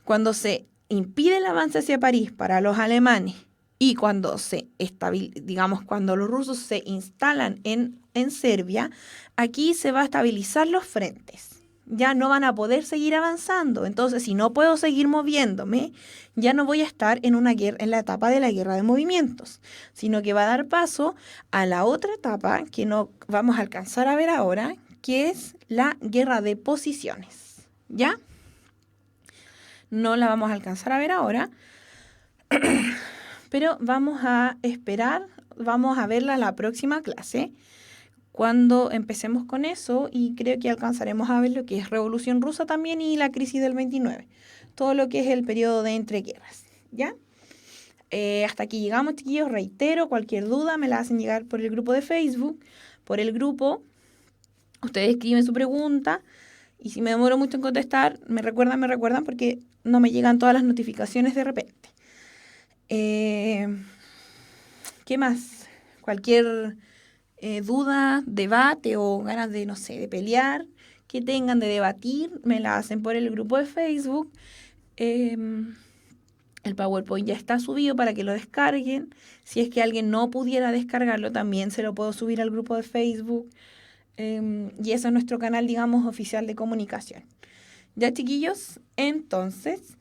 cuando se impide el avance hacia París para los alemanes y cuando cuando los rusos se instalan en Serbia, aquí se va a estabilizar los frentes. Ya no van a poder seguir avanzando. Entonces, si no puedo seguir moviéndome, ya no voy a estar en una guerra, en la etapa de la guerra de movimientos, sino que va a dar paso a la otra etapa que no vamos a alcanzar a ver ahora, que es la guerra de posiciones. ¿Ya? No la vamos a alcanzar a ver ahora, pero vamos a esperar, vamos a verla en la próxima clase, cuando empecemos con eso, y creo que alcanzaremos a ver lo que es Revolución Rusa también y la crisis del 29, todo lo que es el periodo de entreguerras, ¿ya? Hasta aquí llegamos, chiquillos. Reitero, cualquier duda me la hacen llegar por el grupo de Facebook, por el grupo, ustedes escriben su pregunta, y si me demoro mucho en contestar, me recuerdan porque no me llegan todas las notificaciones de repente. ¿Qué más? Cualquier duda, debate o ganas de, no sé, de pelear que tengan, de debatir, me la hacen por el grupo de Facebook. El PowerPoint ya está subido para que lo descarguen. Si es que alguien no pudiera descargarlo, también se lo puedo subir al grupo de Facebook. Y eso es nuestro canal, digamos, oficial de comunicación. Ya, chiquillos, entonces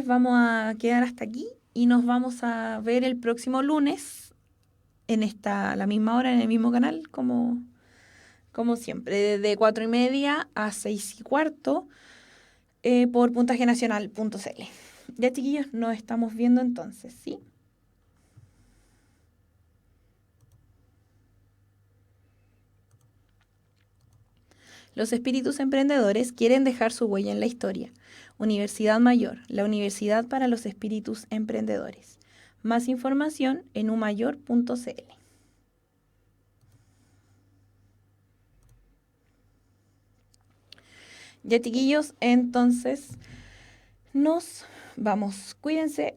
vamos a quedar hasta aquí y nos vamos a ver el próximo lunes en la misma hora, en el mismo canal, como siempre, de 4:30 a 6:15 por puntagenacional.cl. Ya, chiquillos, nos estamos viendo entonces, ¿sí? Los espíritus emprendedores quieren dejar su huella en la historia. Universidad Mayor, la universidad para los espíritus emprendedores. Más información en umayor.cl. Ya, chiquillos, entonces nos vamos. Cuídense.